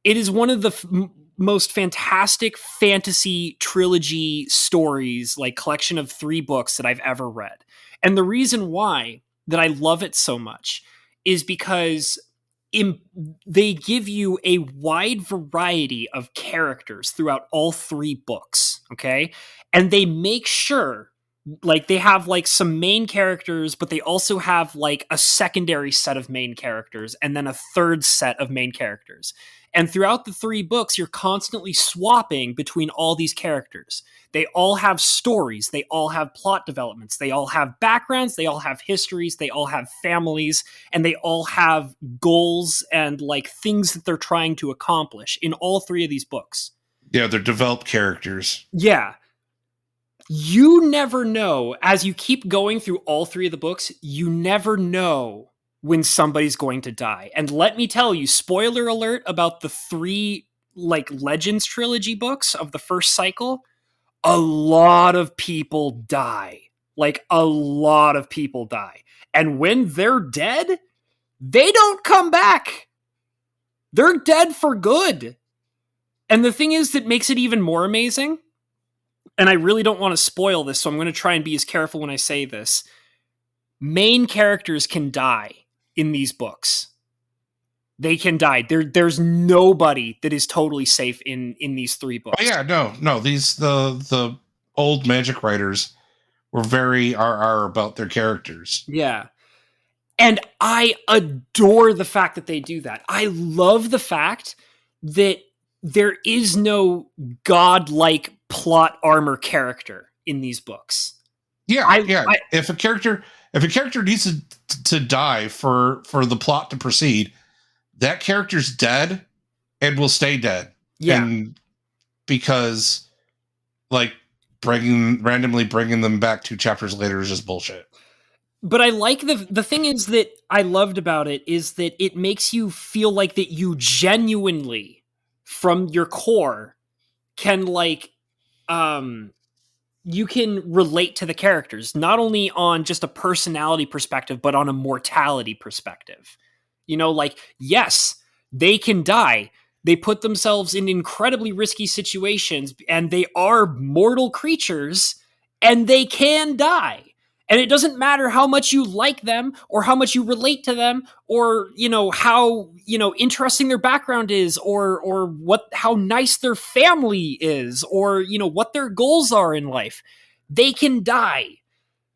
[SPEAKER 1] It is one of the most fantastic fantasy trilogy stories, like collection of 3 books that I've ever read. And the reason why that I love it so much is because they give you a wide variety of characters throughout all 3 books, okay? And they make sure Like they have like some main characters, but they also have like a secondary set of main characters and then a third set of main characters. And throughout the 3 books, you're constantly swapping between all these characters. They all have stories, they all have plot developments, they all have backgrounds, they all have histories, they all have families, and they all have goals and like things that they're trying to accomplish in all 3 of these books.
[SPEAKER 2] Yeah, they're developed characters.
[SPEAKER 1] Yeah. You never know, as you keep going through all 3 of the books, you never know when somebody's going to die. And let me tell you, spoiler alert about the 3 like Legends trilogy books of the first cycle, a lot of people die. Like a lot of people die. And when they're dead, they don't come back. They're dead for good. And the thing is that makes it even more amazing, and I really don't want to spoil this, so I'm going to try and be as careful when I say this. Main characters can die in these books. They can die. There's nobody that is totally safe in these 3 books.
[SPEAKER 2] Oh yeah, no. These the old Magic writers were very are about their characters.
[SPEAKER 1] Yeah. And I adore the fact that they do that. I love the fact that there is no godlike plot armor character in these books.
[SPEAKER 2] Yeah, if a character needs to die for the plot to proceed, that character's dead and will stay dead.
[SPEAKER 1] Yeah,
[SPEAKER 2] and because like randomly bringing them back 2 chapters later is just bullshit.
[SPEAKER 1] But I like the thing is that I loved about it is that it makes you feel like that you genuinely, from your core, can like you can relate to the characters, not only on just a personality perspective, but on a mortality perspective. You know, like, yes, they can die. They put themselves in incredibly risky situations, and they are mortal creatures, and they can die. And it doesn't matter how much you like them or how much you relate to them or, you know, how, you know, interesting their background is or how nice their family is or, you know, what their goals are in life. They can die.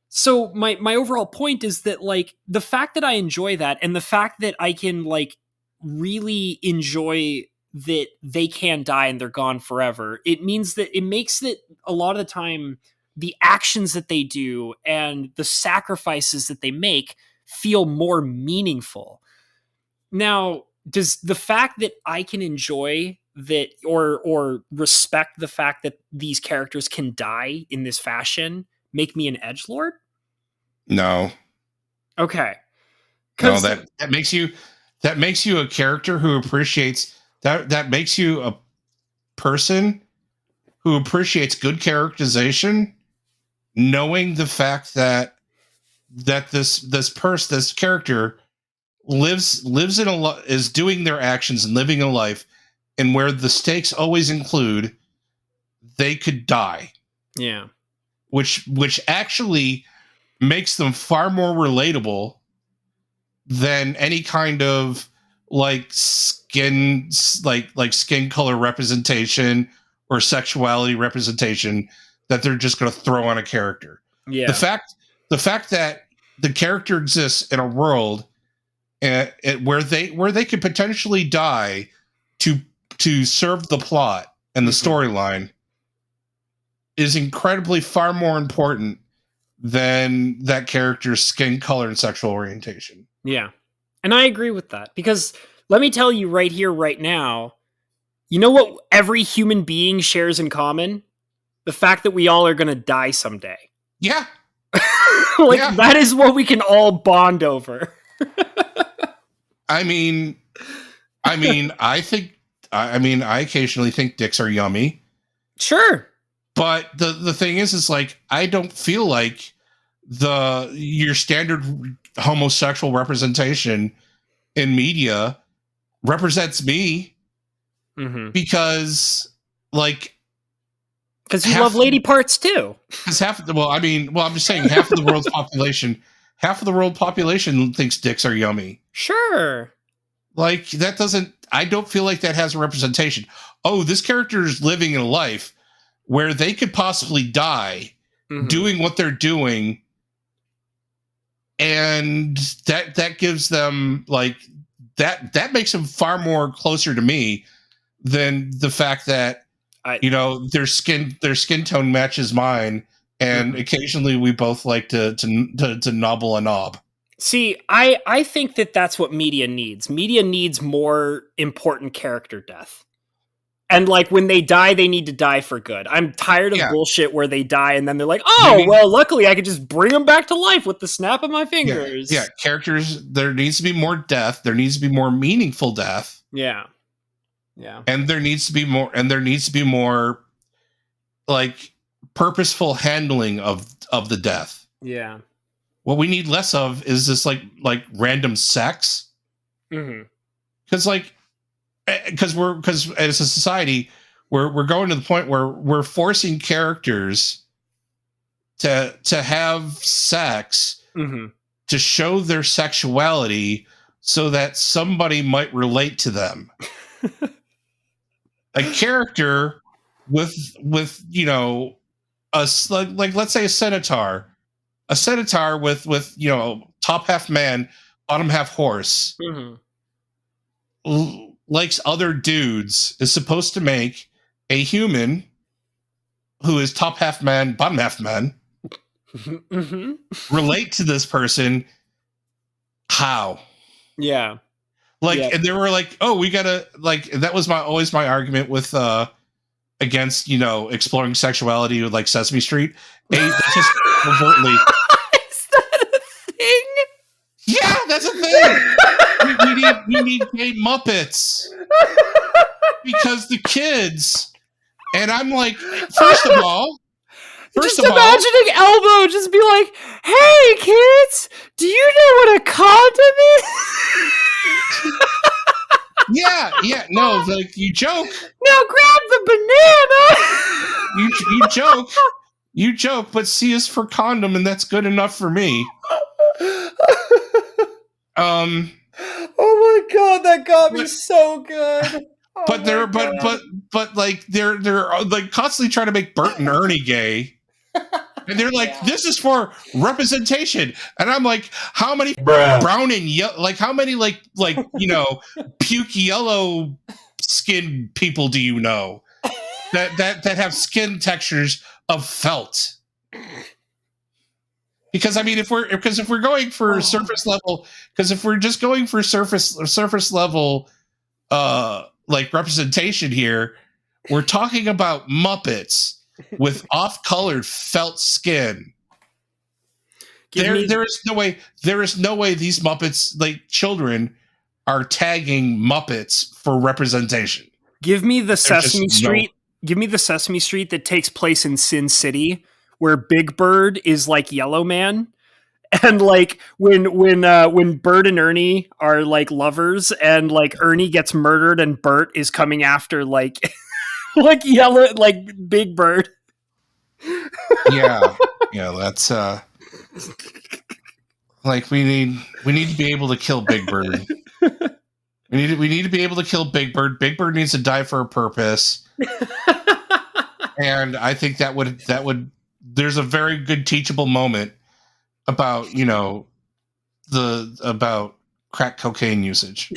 [SPEAKER 1] So my overall point is that, like, the fact that I enjoy that and the fact that I can, like, really enjoy that they can die and they're gone forever, it means that it makes it a lot of the time the actions that they do and the sacrifices that they make feel more meaningful. Now, does the fact that I can enjoy that or respect the fact that these characters can die in this fashion make me an edgelord?
[SPEAKER 2] No.
[SPEAKER 1] Okay.
[SPEAKER 2] No, that makes you a character who appreciates that makes you a person who appreciates good characterization, knowing the fact that this character lives in is doing their actions and living a life, and where the stakes always include they could die.
[SPEAKER 1] Yeah.
[SPEAKER 2] Which actually makes them far more relatable than any kind of like skin color representation or sexuality representation that they're just going to throw on a character.
[SPEAKER 1] Yeah.
[SPEAKER 2] The fact that the character exists in a world where they could potentially die to serve the plot and the storyline is incredibly far more important than that character's skin color and sexual orientation.
[SPEAKER 1] Yeah. And I agree with that, because let me tell you right here, right now, you know what every human being shares in common? The fact that we all are going to die someday.
[SPEAKER 2] Yeah.
[SPEAKER 1] That is what we can all bond over.
[SPEAKER 2] I occasionally think dicks are yummy.
[SPEAKER 1] Sure.
[SPEAKER 2] But the thing is like, I don't feel like your standard homosexual representation in media represents me.
[SPEAKER 1] Mm-hmm.
[SPEAKER 2] Because
[SPEAKER 1] you love lady parts too.
[SPEAKER 2] Because I'm just saying half of the world's population, thinks dicks are yummy.
[SPEAKER 1] Sure.
[SPEAKER 2] Like, I don't feel like that has a representation. Oh, this character is living in a life where they could possibly die doing what they're doing, and that gives them like that makes them far more closer to me than the fact that their skin tone matches mine, and occasionally we both like to nobble a knob.
[SPEAKER 1] See, I think that's what media needs. Media needs more important character death. And like when they die, they need to die for good. I'm tired of bullshit where they die and then they're like, well, luckily I could just bring them back to life with the snap of my fingers.
[SPEAKER 2] Yeah, characters, there needs to be more death. There needs to be more meaningful death.
[SPEAKER 1] Yeah.
[SPEAKER 2] And there needs to be more like purposeful handling of the death.
[SPEAKER 1] Yeah.
[SPEAKER 2] What we need less of is this like random sex. Because as a society, we're going to the point where we're forcing characters to have sex to show their sexuality so that somebody might relate to them. A character with let's say a centaur with top half man, bottom half horse. Likes other dudes is supposed to make a human who is top half man, bottom half man relate to this person. How?
[SPEAKER 1] Yeah.
[SPEAKER 2] And they were like, oh, we gotta that was always my argument with against exploring sexuality with like Sesame Street. That's just overtly.
[SPEAKER 1] Is that a thing?
[SPEAKER 2] Yeah, that's a thing. we need gay Muppets because the kids, and I'm like, first of all,
[SPEAKER 1] imagining Elmo just be like, "Hey kids, do you know what a condom is?"
[SPEAKER 2] No, like you joke.
[SPEAKER 1] Now grab the banana.
[SPEAKER 2] You joke, but C is for condom, and that's good enough for me.
[SPEAKER 1] Oh my god, that got me so good.
[SPEAKER 2] But they're like constantly trying to make Bert and Ernie gay. And they're like, this is for representation. And I'm like, how many brown and yellow, like how many puke yellow skin people do you know that have skin textures of felt? Because I mean, if we're going for surface level, because if we're just going for surface level like representation here, we're talking about Muppets with off-colored felt skin. There is no way these Muppets, like children, are tagging Muppets for representation.
[SPEAKER 1] Give me the Sesame Street. Give me the Sesame Street that takes place in Sin City, where Big Bird is like Yellow Man, and like when Bert and Ernie are like lovers, and like Ernie gets murdered, and Bert is coming after like like yellow like Big Bird.
[SPEAKER 2] Yeah, that's like we need to be able to kill Big Bird. We need to be able to kill Big Bird. Big Bird needs to die for a purpose. And I think that would there's a very good teachable moment about about crack cocaine usage.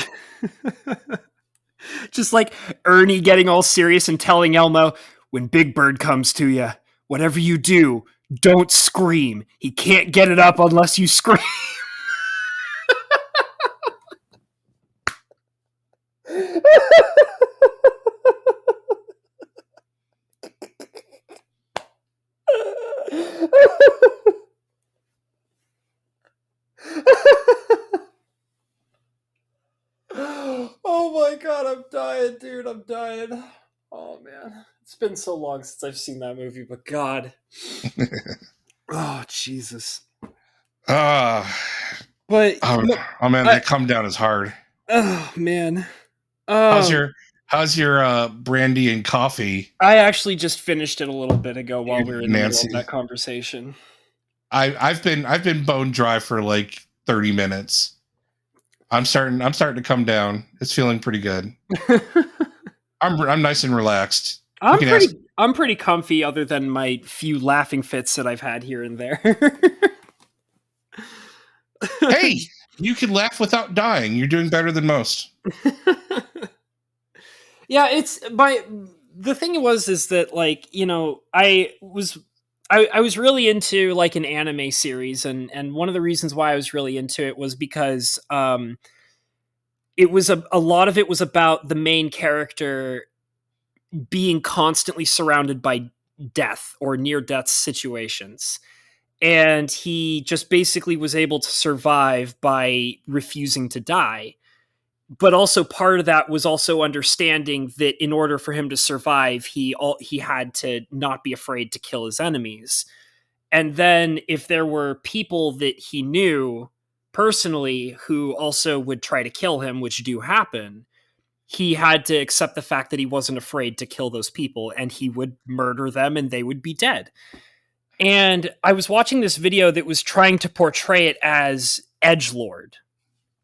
[SPEAKER 1] Just like Ernie getting all serious and telling Elmo, when Big Bird comes to you, whatever you do, don't scream. He can't get it up unless you scream. Oh my god, I'm dying, dude. I'm dying. Oh man. It's been so long since I've seen that movie, but god. Oh, Jesus.
[SPEAKER 2] But oh man, that come down is hard.
[SPEAKER 1] Oh man.
[SPEAKER 2] How's your brandy and coffee?
[SPEAKER 1] I actually just finished it a little bit ago while we were in the middle of that conversation.
[SPEAKER 2] I've been bone dry for like 30 minutes. I'm starting to come down. It's feeling pretty good. I'm nice and relaxed.
[SPEAKER 1] I'm I'm pretty comfy, other than my few laughing fits that I've had here and there.
[SPEAKER 2] Hey, you can laugh without dying. You're doing better than most.
[SPEAKER 1] Yeah, the thing is that, like, you know, I was really into like an anime series, and one of the reasons why I was really into it was because it was a lot of it was about the main character being constantly surrounded by death or near death situations. And he just basically was able to survive by refusing to die. But also part of that was also understanding that in order for him to survive, he had to not be afraid to kill his enemies. And then if there were people that he knew personally who also would try to kill him, which do happen, he had to accept the fact that he wasn't afraid to kill those people, and he would murder them and they would be dead. And I was watching this video that was trying to portray it as edgelord.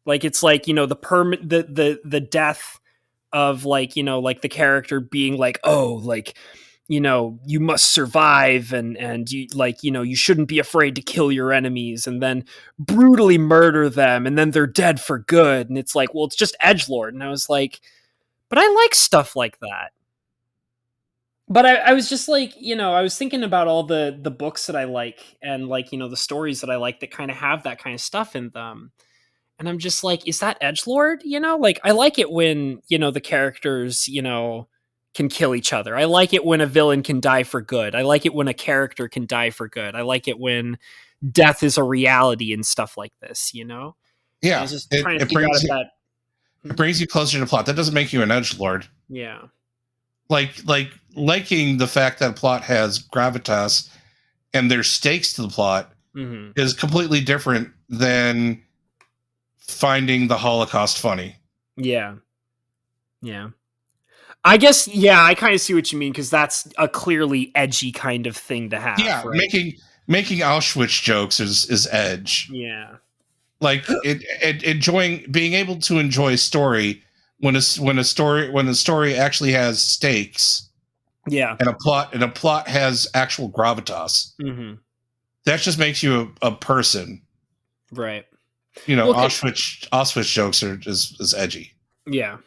[SPEAKER 1] Like, it's like, you know, the death of, like, you know, like the character being like, oh, like, you know, you must survive, and you, like, you know, you shouldn't be afraid to kill your enemies, and then brutally murder them, and then they're dead for good. And it's like, well, it's just edgelord. And I was like, but I like stuff like that. But I was just like, you know, I was thinking about all the books that I like, and, like, you know, the stories that I like that kind of have that kind of stuff in them. And I'm just like, is that edgelord? You know, like, I like it when, you know, the characters, you know, can kill each other. I like it when a villain can die for good. I like it when a character can die for good. I like it when death is a reality and stuff like this, you know? And I
[SPEAKER 2] Yeah,
[SPEAKER 1] was just trying to figure out if that.
[SPEAKER 2] it brings you closer to plot. That doesn't make you an edgelord.
[SPEAKER 1] Yeah.
[SPEAKER 2] Like liking the fact that a plot has gravitas and there's stakes to the plot is completely different than finding the Holocaust funny.
[SPEAKER 1] Yeah. Yeah. I guess, yeah, I kind of see what you mean, because that's a clearly edgy kind of thing to have.
[SPEAKER 2] Yeah,
[SPEAKER 1] right?
[SPEAKER 2] making Auschwitz jokes is edge.
[SPEAKER 1] Yeah.
[SPEAKER 2] Like enjoying, being able to enjoy a story when the story actually has stakes.
[SPEAKER 1] Yeah.
[SPEAKER 2] And a plot has actual gravitas. That just makes you a person.
[SPEAKER 1] Right.
[SPEAKER 2] You know, well, Auschwitz jokes is edgy.
[SPEAKER 1] Yeah.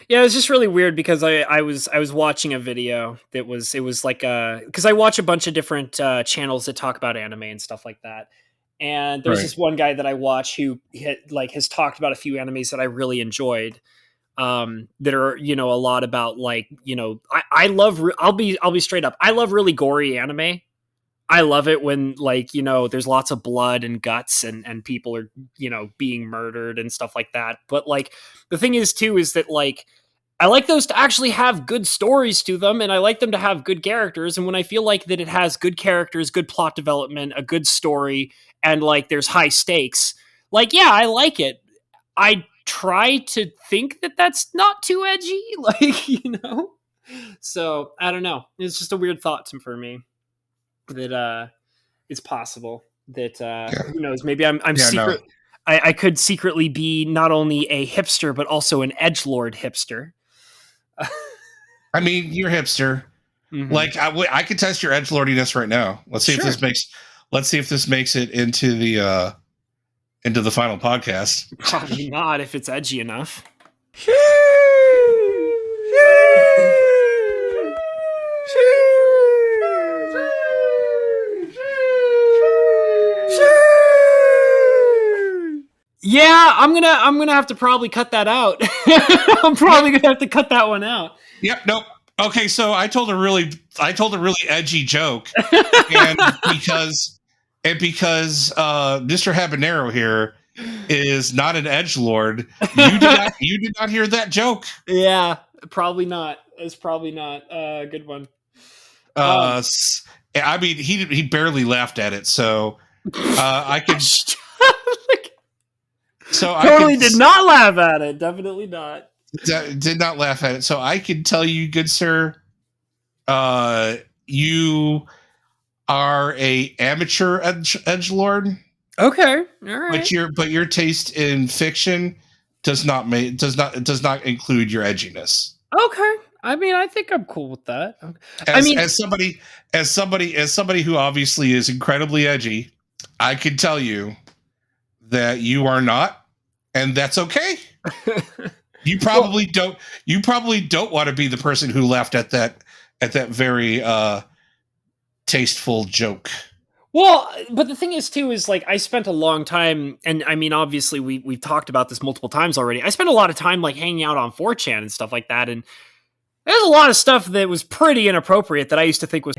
[SPEAKER 1] Yeah, it was just really weird because I was watching a video that was, it was like, because I watch a bunch of different channels that talk about anime and stuff like that. And there's this one guy that I watch who has talked about a few animes that I really enjoyed, that are, you know, a lot about, like, you know, I love, I'll be straight up, I love really gory anime. I love it when, like, you know, there's lots of blood and guts and people are, you know, being murdered and stuff like that. But, like, the thing is too, is that, like, I like those to actually have good stories to them, and I like them to have good characters. And when I feel like that it has good characters, good plot development, a good story, and, like, there's high stakes, like, yeah, I like it. I try to think that that's not too edgy, like, you know? So, I don't know. It's just a weird thought for me that it's possible that who knows, maybe I'm secret. No. I could secretly be not only a hipster but also an edgelord hipster.
[SPEAKER 2] I mean, you're hipster. Like, I could test your edgelordiness right now. Let's see if this makes it into the final podcast.
[SPEAKER 1] Probably not, if it's edgy enough. Yeah, I'm gonna have to probably cut that out. I'm probably gonna have to cut that one out.
[SPEAKER 2] Yep. Nope. Okay. So I told a really edgy joke, and because Mr. Habanero here is not an edgelord, you did not hear that joke.
[SPEAKER 1] Yeah, probably not. It's probably not a good one.
[SPEAKER 2] I mean, he barely laughed at it, so I could. So
[SPEAKER 1] totally did not laugh at it. Definitely not.
[SPEAKER 2] Did not laugh at it. So I can tell you, good sir, you are a amateur edgelord.
[SPEAKER 1] Okay, all right.
[SPEAKER 2] But your taste in fiction does not include your edginess.
[SPEAKER 1] Okay, I mean, I think I'm cool with that.
[SPEAKER 2] As somebody who obviously is incredibly edgy, I can tell you that you are not, and that's okay. You probably don't want to be the person who laughed at that very tasteful joke.
[SPEAKER 1] Well, but the thing is too is like I spent a long time, and I mean obviously we've talked about this multiple times already. I spent a lot of time like hanging out on 4chan and stuff like that, and there's a lot of stuff that was pretty inappropriate that I used to think was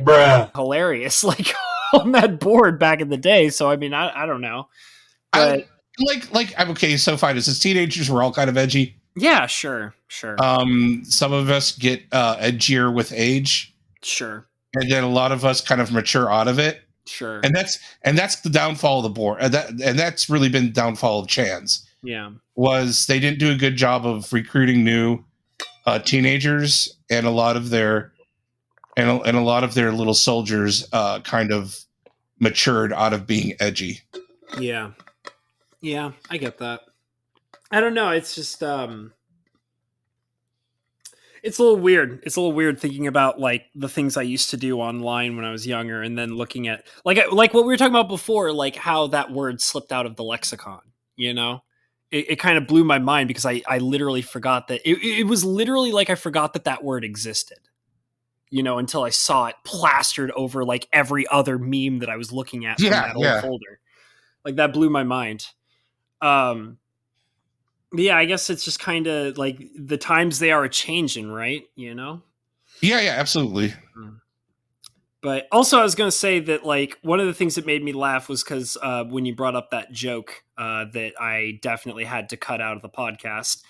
[SPEAKER 1] hilarious, like on that board back in the day. So I mean, I don't know. But
[SPEAKER 2] I'm okay, so fine. As teenagers, we're all kind of edgy.
[SPEAKER 1] Yeah, sure.
[SPEAKER 2] Some of us get edgier with age.
[SPEAKER 1] Sure.
[SPEAKER 2] And then a lot of us kind of mature out of it.
[SPEAKER 1] Sure.
[SPEAKER 2] And that's the downfall of the board. And that's really been the downfall of Chan's.
[SPEAKER 1] Yeah.
[SPEAKER 2] Was they didn't do a good job of recruiting new teenagers, and a lot of their little soldiers kind of matured out of being edgy.
[SPEAKER 1] Yeah. Yeah, I get that. I don't know. It's just, it's a little weird. It's a little weird thinking about like the things I used to do online when I was younger, and then looking at like what we were talking about before, like how that word slipped out of the lexicon. You know, it kind of blew my mind because I literally forgot that it was literally like I forgot that word existed. You know, until I saw it plastered over like every other meme that I was looking at from that old folder. Like that blew my mind. Yeah, I guess it's just kind of like the times they are changing, right? You know?
[SPEAKER 2] Yeah, absolutely.
[SPEAKER 1] But also I was going to say that like one of the things that made me laugh was because when you brought up that joke that I definitely had to cut out of the podcast.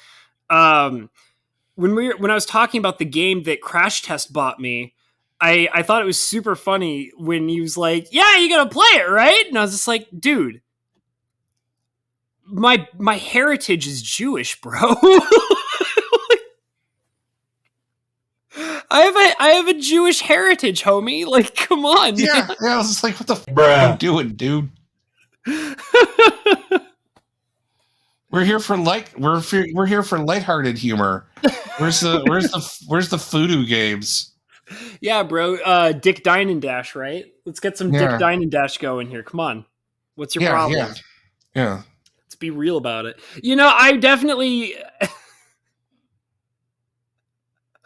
[SPEAKER 1] When I was talking about the game that Crash Test bought me, I thought it was super funny when he was like, yeah, you got to play it, right? And I was just like, dude, my heritage is Jewish, bro. I have a Jewish heritage, homie. Like, come on.
[SPEAKER 2] Yeah, I was just like, what the f*** are you doing, dude? We're here for lighthearted humor. Where's the voodoo games?
[SPEAKER 1] Yeah, bro. Dick Dine and Dash, right? Let's get some Dick Dine and Dash going here. Come on. What's your problem?
[SPEAKER 2] Yeah.
[SPEAKER 1] Let's be real about it. You know, I definitely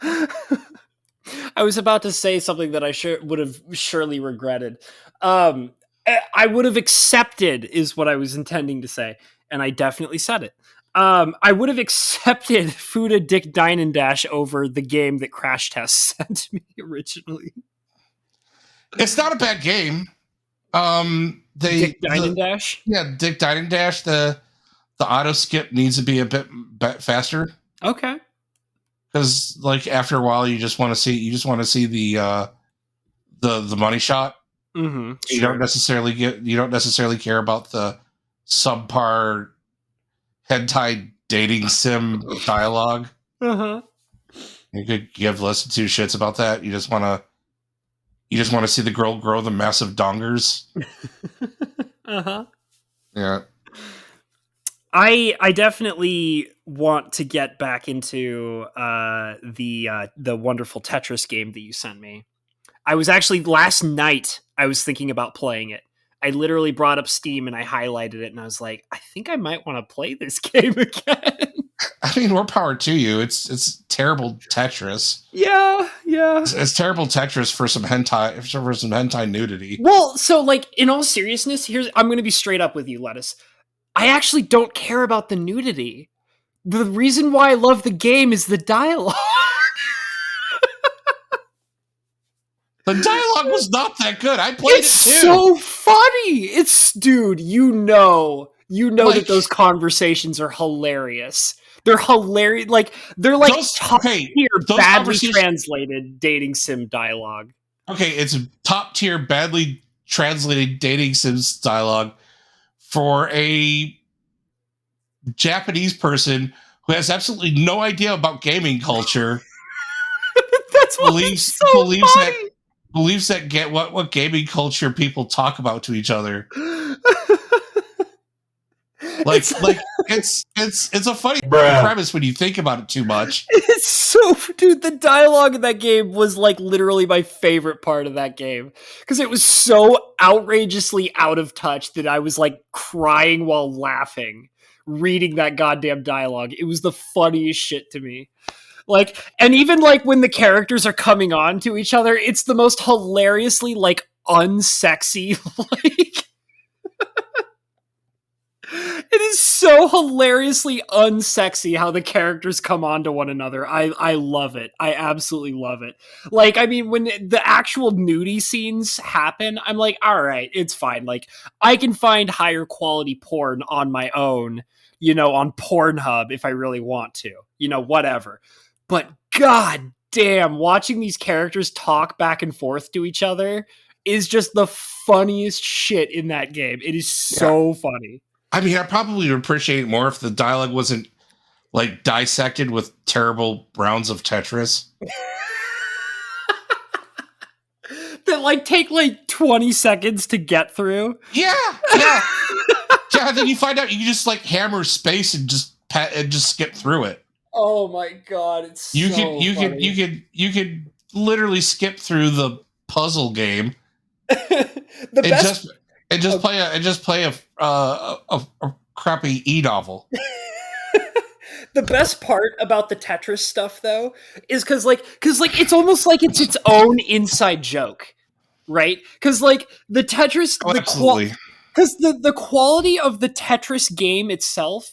[SPEAKER 1] I was about to say something that I would have surely regretted. I would have accepted is what I was intending to say, and I definitely said it. I would have accepted Fuda Dick Dine and Dash over the game that Crash Test sent me originally.
[SPEAKER 2] It's not a bad game.
[SPEAKER 1] Dick Dine and Dash?
[SPEAKER 2] Yeah, Dick Dine and Dash. The auto skip needs to be a bit faster.
[SPEAKER 1] Okay.
[SPEAKER 2] Because like after a while, you just want to see the money shot.
[SPEAKER 1] Mm-hmm.
[SPEAKER 2] You don't necessarily care about the subpar hentai dating sim dialogue.
[SPEAKER 1] Uh-huh.
[SPEAKER 2] You could give less than two shits about that. You just want to see the girl grow the massive dongers.
[SPEAKER 1] Uh-huh.
[SPEAKER 2] Yeah.
[SPEAKER 1] I definitely want to get back into the wonderful Tetris game that you sent me. I was actually last night I was thinking about playing it. I literally brought up Steam and I highlighted it and I was like, I think I might want to play this game again.
[SPEAKER 2] I mean, more power to you. It's terrible Tetris.
[SPEAKER 1] Yeah.
[SPEAKER 2] It's terrible Tetris for some hentai nudity.
[SPEAKER 1] Well, so like in all seriousness, I'm going to be straight up with you, Lettuce. I actually don't care about the nudity. The reason why I love the game is the dialogue.
[SPEAKER 2] The dialogue was not that good. I played it too.
[SPEAKER 1] It's so funny. Dude, you know that those conversations are hilarious. They're hilarious. Like they're like top tier, badly translated dating sim dialogue.
[SPEAKER 2] Okay, it's top tier, badly translated dating sims dialogue for a Japanese person who has absolutely no idea about gaming culture.
[SPEAKER 1] That's
[SPEAKER 2] believes that what gaming culture people talk about to each other. Like it's a funny premise when you think about it too much.
[SPEAKER 1] It's so, dude, the dialogue in that game was like literally my favorite part of that game because it was so outrageously out of touch that I was like crying while laughing reading that goddamn dialogue. It was the funniest shit to me. Like, and even like when the characters are coming on to each other, it's the most hilariously like unsexy, like it is so hilariously unsexy how the characters come on to one another. I love it. I absolutely love it. Like, I mean, when the actual nudie scenes happen, I'm like, all right, it's fine. Like, I can find higher quality porn on my own, on Pornhub if I really want to, whatever. But god damn, watching these characters talk back and forth to each other is just the funniest shit in that game. It is so funny.
[SPEAKER 2] I mean, I probably would appreciate it more if the dialogue wasn't like dissected with terrible rounds of Tetris.
[SPEAKER 1] That like take like 20 seconds to get through.
[SPEAKER 2] Yeah. Yeah, then you find out you just like hammer space and just skip through it.
[SPEAKER 1] Oh my god, it's
[SPEAKER 2] you
[SPEAKER 1] funny.
[SPEAKER 2] you could literally skip through the puzzle game. Just play a crappy e-novel.
[SPEAKER 1] The best part about the Tetris stuff, though, is because it's almost like it's its own inside joke, right? Because like the Tetris,
[SPEAKER 2] absolutely.
[SPEAKER 1] Because the quality of the Tetris game itself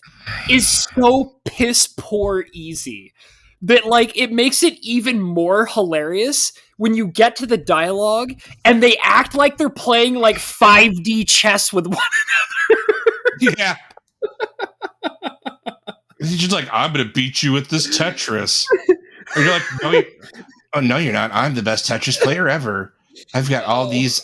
[SPEAKER 1] is so piss poor easy that like it makes it even more hilarious when you get to the dialogue and they act like they're playing like 5D chess with one
[SPEAKER 2] another. Yeah. He's just like, I'm gonna beat you with this Tetris. And you're like, no, you're not. I'm the best Tetris player ever. I got all these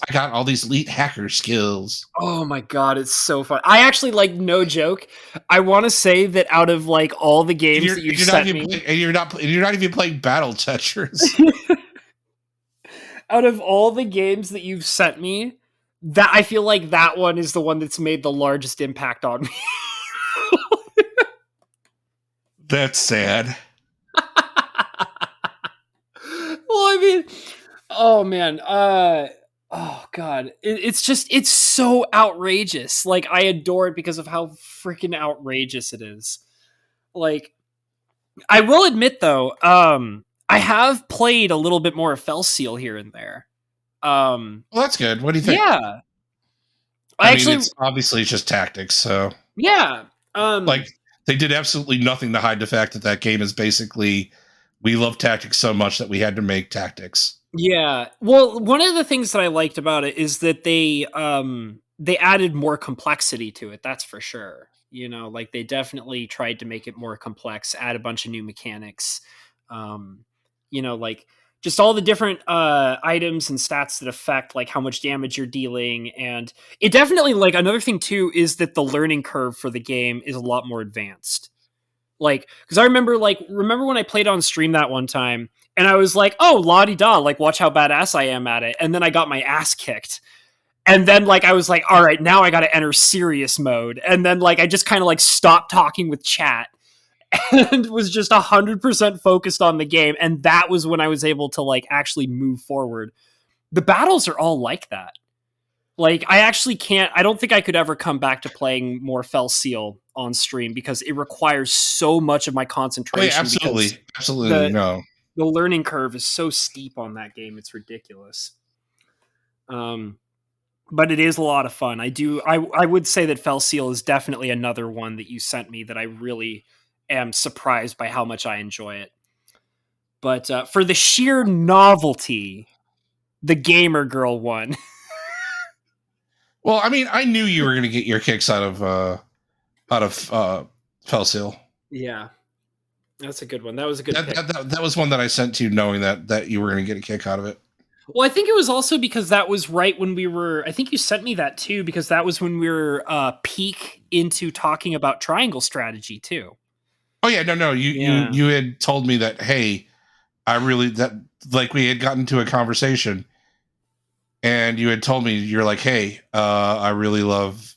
[SPEAKER 2] elite hacker skills.
[SPEAKER 1] Oh my god, it's so fun. I actually, like, no joke, I want to say that out of like all the games that you've sent me,
[SPEAKER 2] and you're not even playing Battle Tetris.
[SPEAKER 1] Out of all the games that you've sent me, that I feel like that one is the one that's made the largest impact on me.
[SPEAKER 2] That's sad.
[SPEAKER 1] Well, I mean, oh man, oh god, it's so outrageous. Like, I adore it because of how freaking outrageous it is. Like, I will admit though, I have played a little bit more of Fell Seal here and there.
[SPEAKER 2] Well, that's good. What do you think?
[SPEAKER 1] Yeah,
[SPEAKER 2] I mean, it's obviously just tactics, so
[SPEAKER 1] yeah.
[SPEAKER 2] Like, they did absolutely nothing to hide the fact that game is basically, we love tactics so much that we had to make tactics.
[SPEAKER 1] Yeah. Well, one of the things that I liked about it is that they added more complexity to it. That's for sure. Like, they definitely tried to make it more complex, add a bunch of new mechanics. Like just all the different items and stats that affect like how much damage you're dealing. And it definitely, like, another thing too is that the learning curve for the game is a lot more advanced. Like, because I remember when I played on stream that one time and I was like, oh, la-di-da, like, watch how badass I am at it. And then I got my ass kicked. And then like I was like, all right, now I got to enter serious mode. And then like I just kind of like stopped talking with chat and was just 100% focused on the game. And that was when I was able to like actually move forward. The battles are all like that. Like, I don't think I could ever come back to playing more Fell Seal on stream because it requires so much of my concentration.
[SPEAKER 2] Oh, yeah, absolutely. No.
[SPEAKER 1] The learning curve is so steep on that game. It's ridiculous. But it is a lot of fun. I would say that Fell Seal is definitely another one that you sent me that I really am surprised by how much I enjoy it. But for the sheer novelty, the Gamer Girl one.
[SPEAKER 2] Well, I mean, I knew you were going to get your kicks out of Fell Seal.
[SPEAKER 1] Yeah, that's a good one. That was a good pick.
[SPEAKER 2] That was one that I sent to you knowing that you were going to get a kick out of it.
[SPEAKER 1] Well, I think it was also because that was right when I think you sent me that too, because that was when we were peak into talking about triangle strategy too.
[SPEAKER 2] Oh yeah, no, you had told me that, hey, we had gotten into a conversation and you had told me, you're like, hey, I really love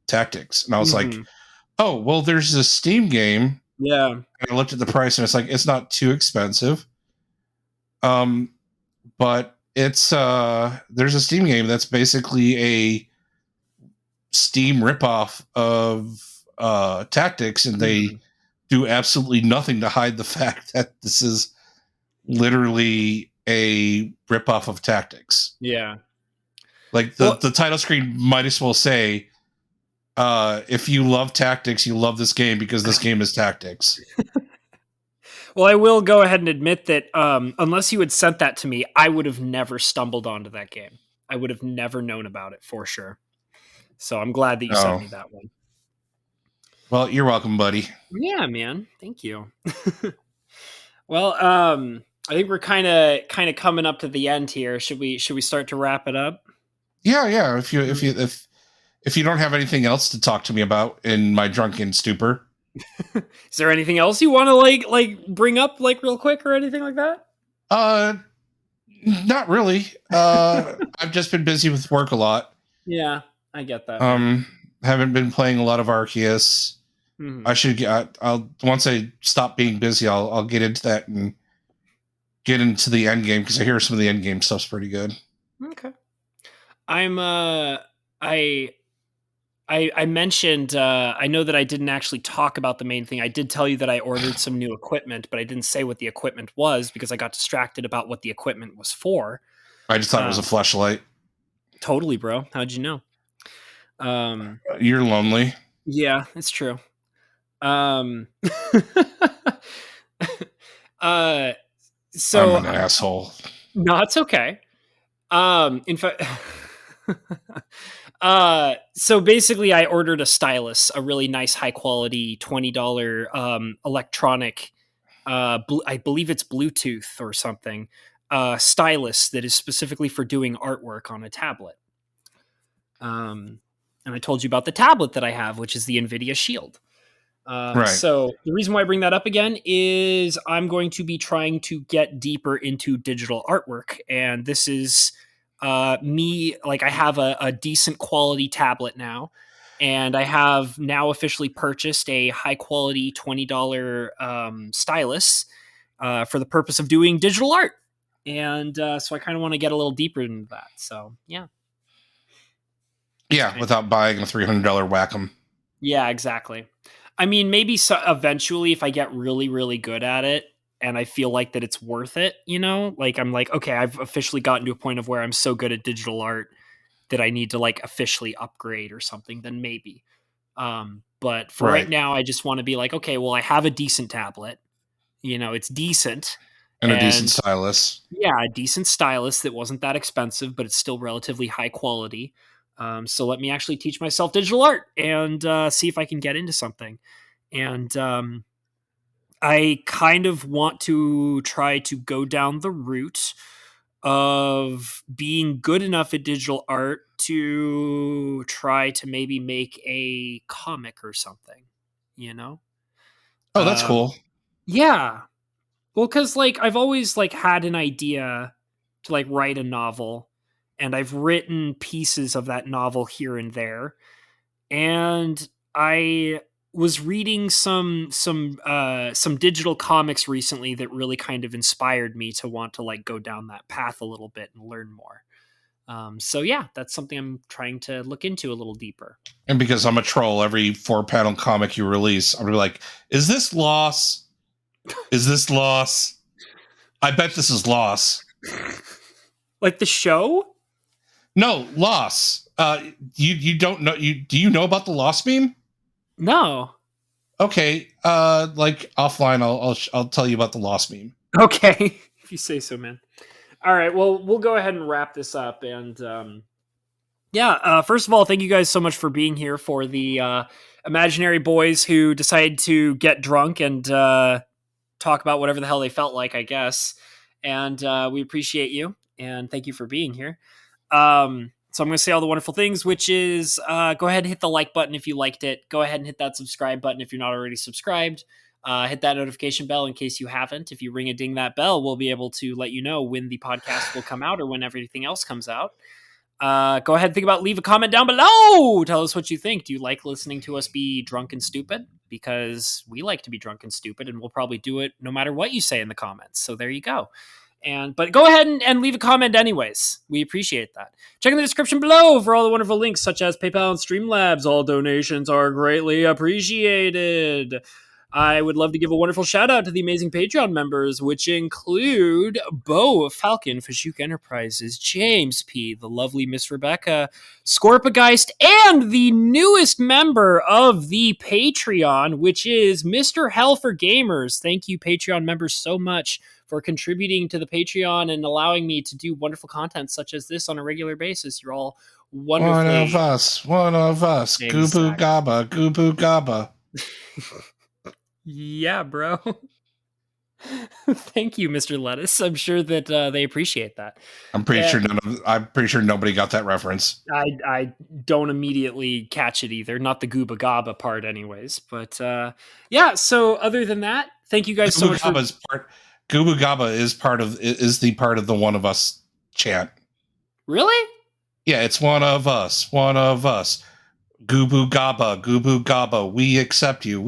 [SPEAKER 2] tactics. And I was like, oh, well, there's a Steam game
[SPEAKER 1] Yeah.
[SPEAKER 2] And I looked at the price and it's like, it's not too expensive. But it's there's a Steam game that's basically a Steam ripoff of Tactics, and they do absolutely nothing to hide the fact that this is literally a ripoff of Tactics.
[SPEAKER 1] Yeah.
[SPEAKER 2] Like the title screen might as well say, if you love Tactics, you love this game because this game is Tactics.
[SPEAKER 1] Well, I will go ahead and admit that unless you had sent that to me, I would have never stumbled onto that game. I would have never known about it for sure. So I'm glad that you sent me that one.
[SPEAKER 2] Well, you're welcome, buddy.
[SPEAKER 1] Yeah, man. Thank you. Well, I think we're kind of coming up to the end here. Should we start to wrap it up?
[SPEAKER 2] Yeah. If you don't have anything else to talk to me about in my drunken stupor.
[SPEAKER 1] Is there anything else you want to like bring up like real quick or anything like that?
[SPEAKER 2] Not really. I've just been busy with work a lot.
[SPEAKER 1] Yeah, I get that.
[SPEAKER 2] Haven't been playing a lot of Arceus. I should get. I'll once I stop being busy, I'll get into that and get into the end game because I hear some of the end game stuff's pretty good.
[SPEAKER 1] Okay. I mentioned, I know that I didn't actually talk about the main thing. I did tell you that I ordered some new equipment, but I didn't say what the equipment was because I got distracted about what the equipment was for.
[SPEAKER 2] I just thought it was a fleshlight.
[SPEAKER 1] Totally, bro. How'd you know?
[SPEAKER 2] You're lonely.
[SPEAKER 1] Yeah, it's true. So
[SPEAKER 2] I'm an asshole.
[SPEAKER 1] No, it's okay. In fact, so basically I ordered a stylus, a really nice high quality $20 electronic, I believe it's Bluetooth or something, stylus that is specifically for doing artwork on a tablet. And I told you about the tablet that I have, which is the NVIDIA Shield. Right. So the reason why I bring that up again is I'm going to be trying to get deeper into digital artwork. And this is me, like I have a decent quality tablet now. And I have now officially purchased a high quality $20 stylus for the purpose of doing digital art. And so I kind of want to get a little deeper into that. So, yeah.
[SPEAKER 2] Yeah, without buying a $300 Wacom.
[SPEAKER 1] Yeah, exactly. I mean, maybe eventually if I get really, really good at it and I feel like that it's worth it, you know, like I'm like, okay, I've officially gotten to a point of where I'm so good at digital art that I need to like officially upgrade or something, then maybe. But for right now, I just want to be like, okay, well, I have a decent tablet, you know, it's decent.
[SPEAKER 2] And a decent stylus.
[SPEAKER 1] Yeah, a decent stylus that wasn't that expensive, but it's still relatively high quality. So let me actually teach myself digital art and see if I can get into something. And I kind of want to try to go down the route of being good enough at digital art to try to maybe make a comic or something, you know?
[SPEAKER 2] Oh, that's cool.
[SPEAKER 1] Yeah. Well, because like I've always like had an idea to like write a novel, and I've written pieces of that novel here and there. And I was reading some digital comics recently that really kind of inspired me to want to like go down that path a little bit and learn more. So yeah, that's something I'm trying to look into a little deeper.
[SPEAKER 2] And because I'm a troll, every 4-panel comic you release, I'll be like, is this Loss? Is this Loss? I bet this is Loss.
[SPEAKER 1] Like the show?
[SPEAKER 2] No, Loss. You don't know do you know about the Loss meme?
[SPEAKER 1] No.
[SPEAKER 2] Okay. Like offline, I'll tell you about the Loss meme.
[SPEAKER 1] Okay, if you say so, man. All right. Well, we'll go ahead and wrap this up. And first of all, thank you guys so much for being here for the imaginary boys who decided to get drunk and talk about whatever the hell they felt like, I guess. And we appreciate you and thank you for being here. So I'm going to say all the wonderful things, which is go ahead and hit the like button if you liked it. Go ahead and hit that subscribe button if you're not already subscribed. Hit that notification bell in case you haven't. If you ring a ding that bell, we'll be able to let you know when the podcast will come out or when everything else comes out. Go ahead and think about leave a comment down below. Tell us what you think. Do you like listening to us be drunk and stupid? because we like to be drunk and stupid, and we'll probably do it no matter what you say in the comments. So there you go. But go ahead and leave a comment anyways. We appreciate that. Check in the description below for all the wonderful links such as PayPal and Streamlabs. All donations are greatly appreciated. I would love to give a wonderful shout out to the amazing Patreon members, which include Bo, Falcon, Fashuk Enterprises, James P, the lovely Miss Rebecca, Scorpageist, and the newest member of the Patreon, which is Mr. Hell for Gamers. Thank you, Patreon members, so much for contributing to the Patreon and allowing me to do wonderful content such as this on a regular basis. You're all wonderful.
[SPEAKER 2] One of us.
[SPEAKER 1] Exactly.
[SPEAKER 2] Goobu Gaba, Goobu Gaba.
[SPEAKER 1] Yeah, bro. Thank you, Mr. Lettuce. I'm sure that they appreciate that.
[SPEAKER 2] I'm pretty sure nobody got that reference.
[SPEAKER 1] I don't immediately catch it either. Not the Gooba Gaba part anyways. But yeah, so other than that, thank you guys so much
[SPEAKER 2] Gooba Gaba is the part of the One of Us chant.
[SPEAKER 1] Really?
[SPEAKER 2] Yeah, it's one of us. Goobu Gaba, we accept you,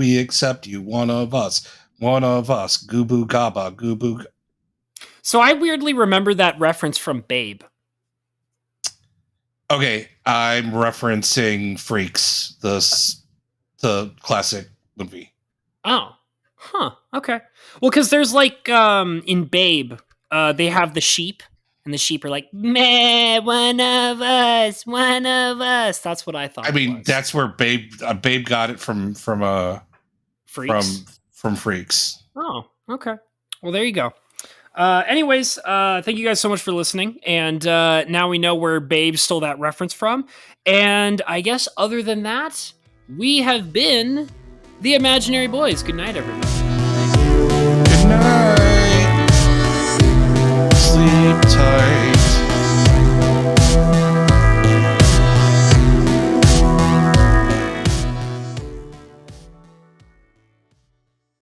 [SPEAKER 2] one of us, Goobu Gaba.
[SPEAKER 1] So I weirdly remember that reference from Babe.
[SPEAKER 2] Okay, I'm referencing Freaks, the classic movie.
[SPEAKER 1] Oh, huh, okay. Well, because there's like, in Babe, they have the sheep, and the sheep are like, meh, one of us. That's what I thought.
[SPEAKER 2] I mean, that's where Babe got it from
[SPEAKER 1] Freaks?
[SPEAKER 2] from Freaks.
[SPEAKER 1] Oh, okay. Well, there you go. Anyways, thank you guys so much for listening. And now we know where Babe stole that reference from. And I guess other than that, we have been the Imaginary Boys. Good night, everybody.
[SPEAKER 2] Good night. Sleep tight.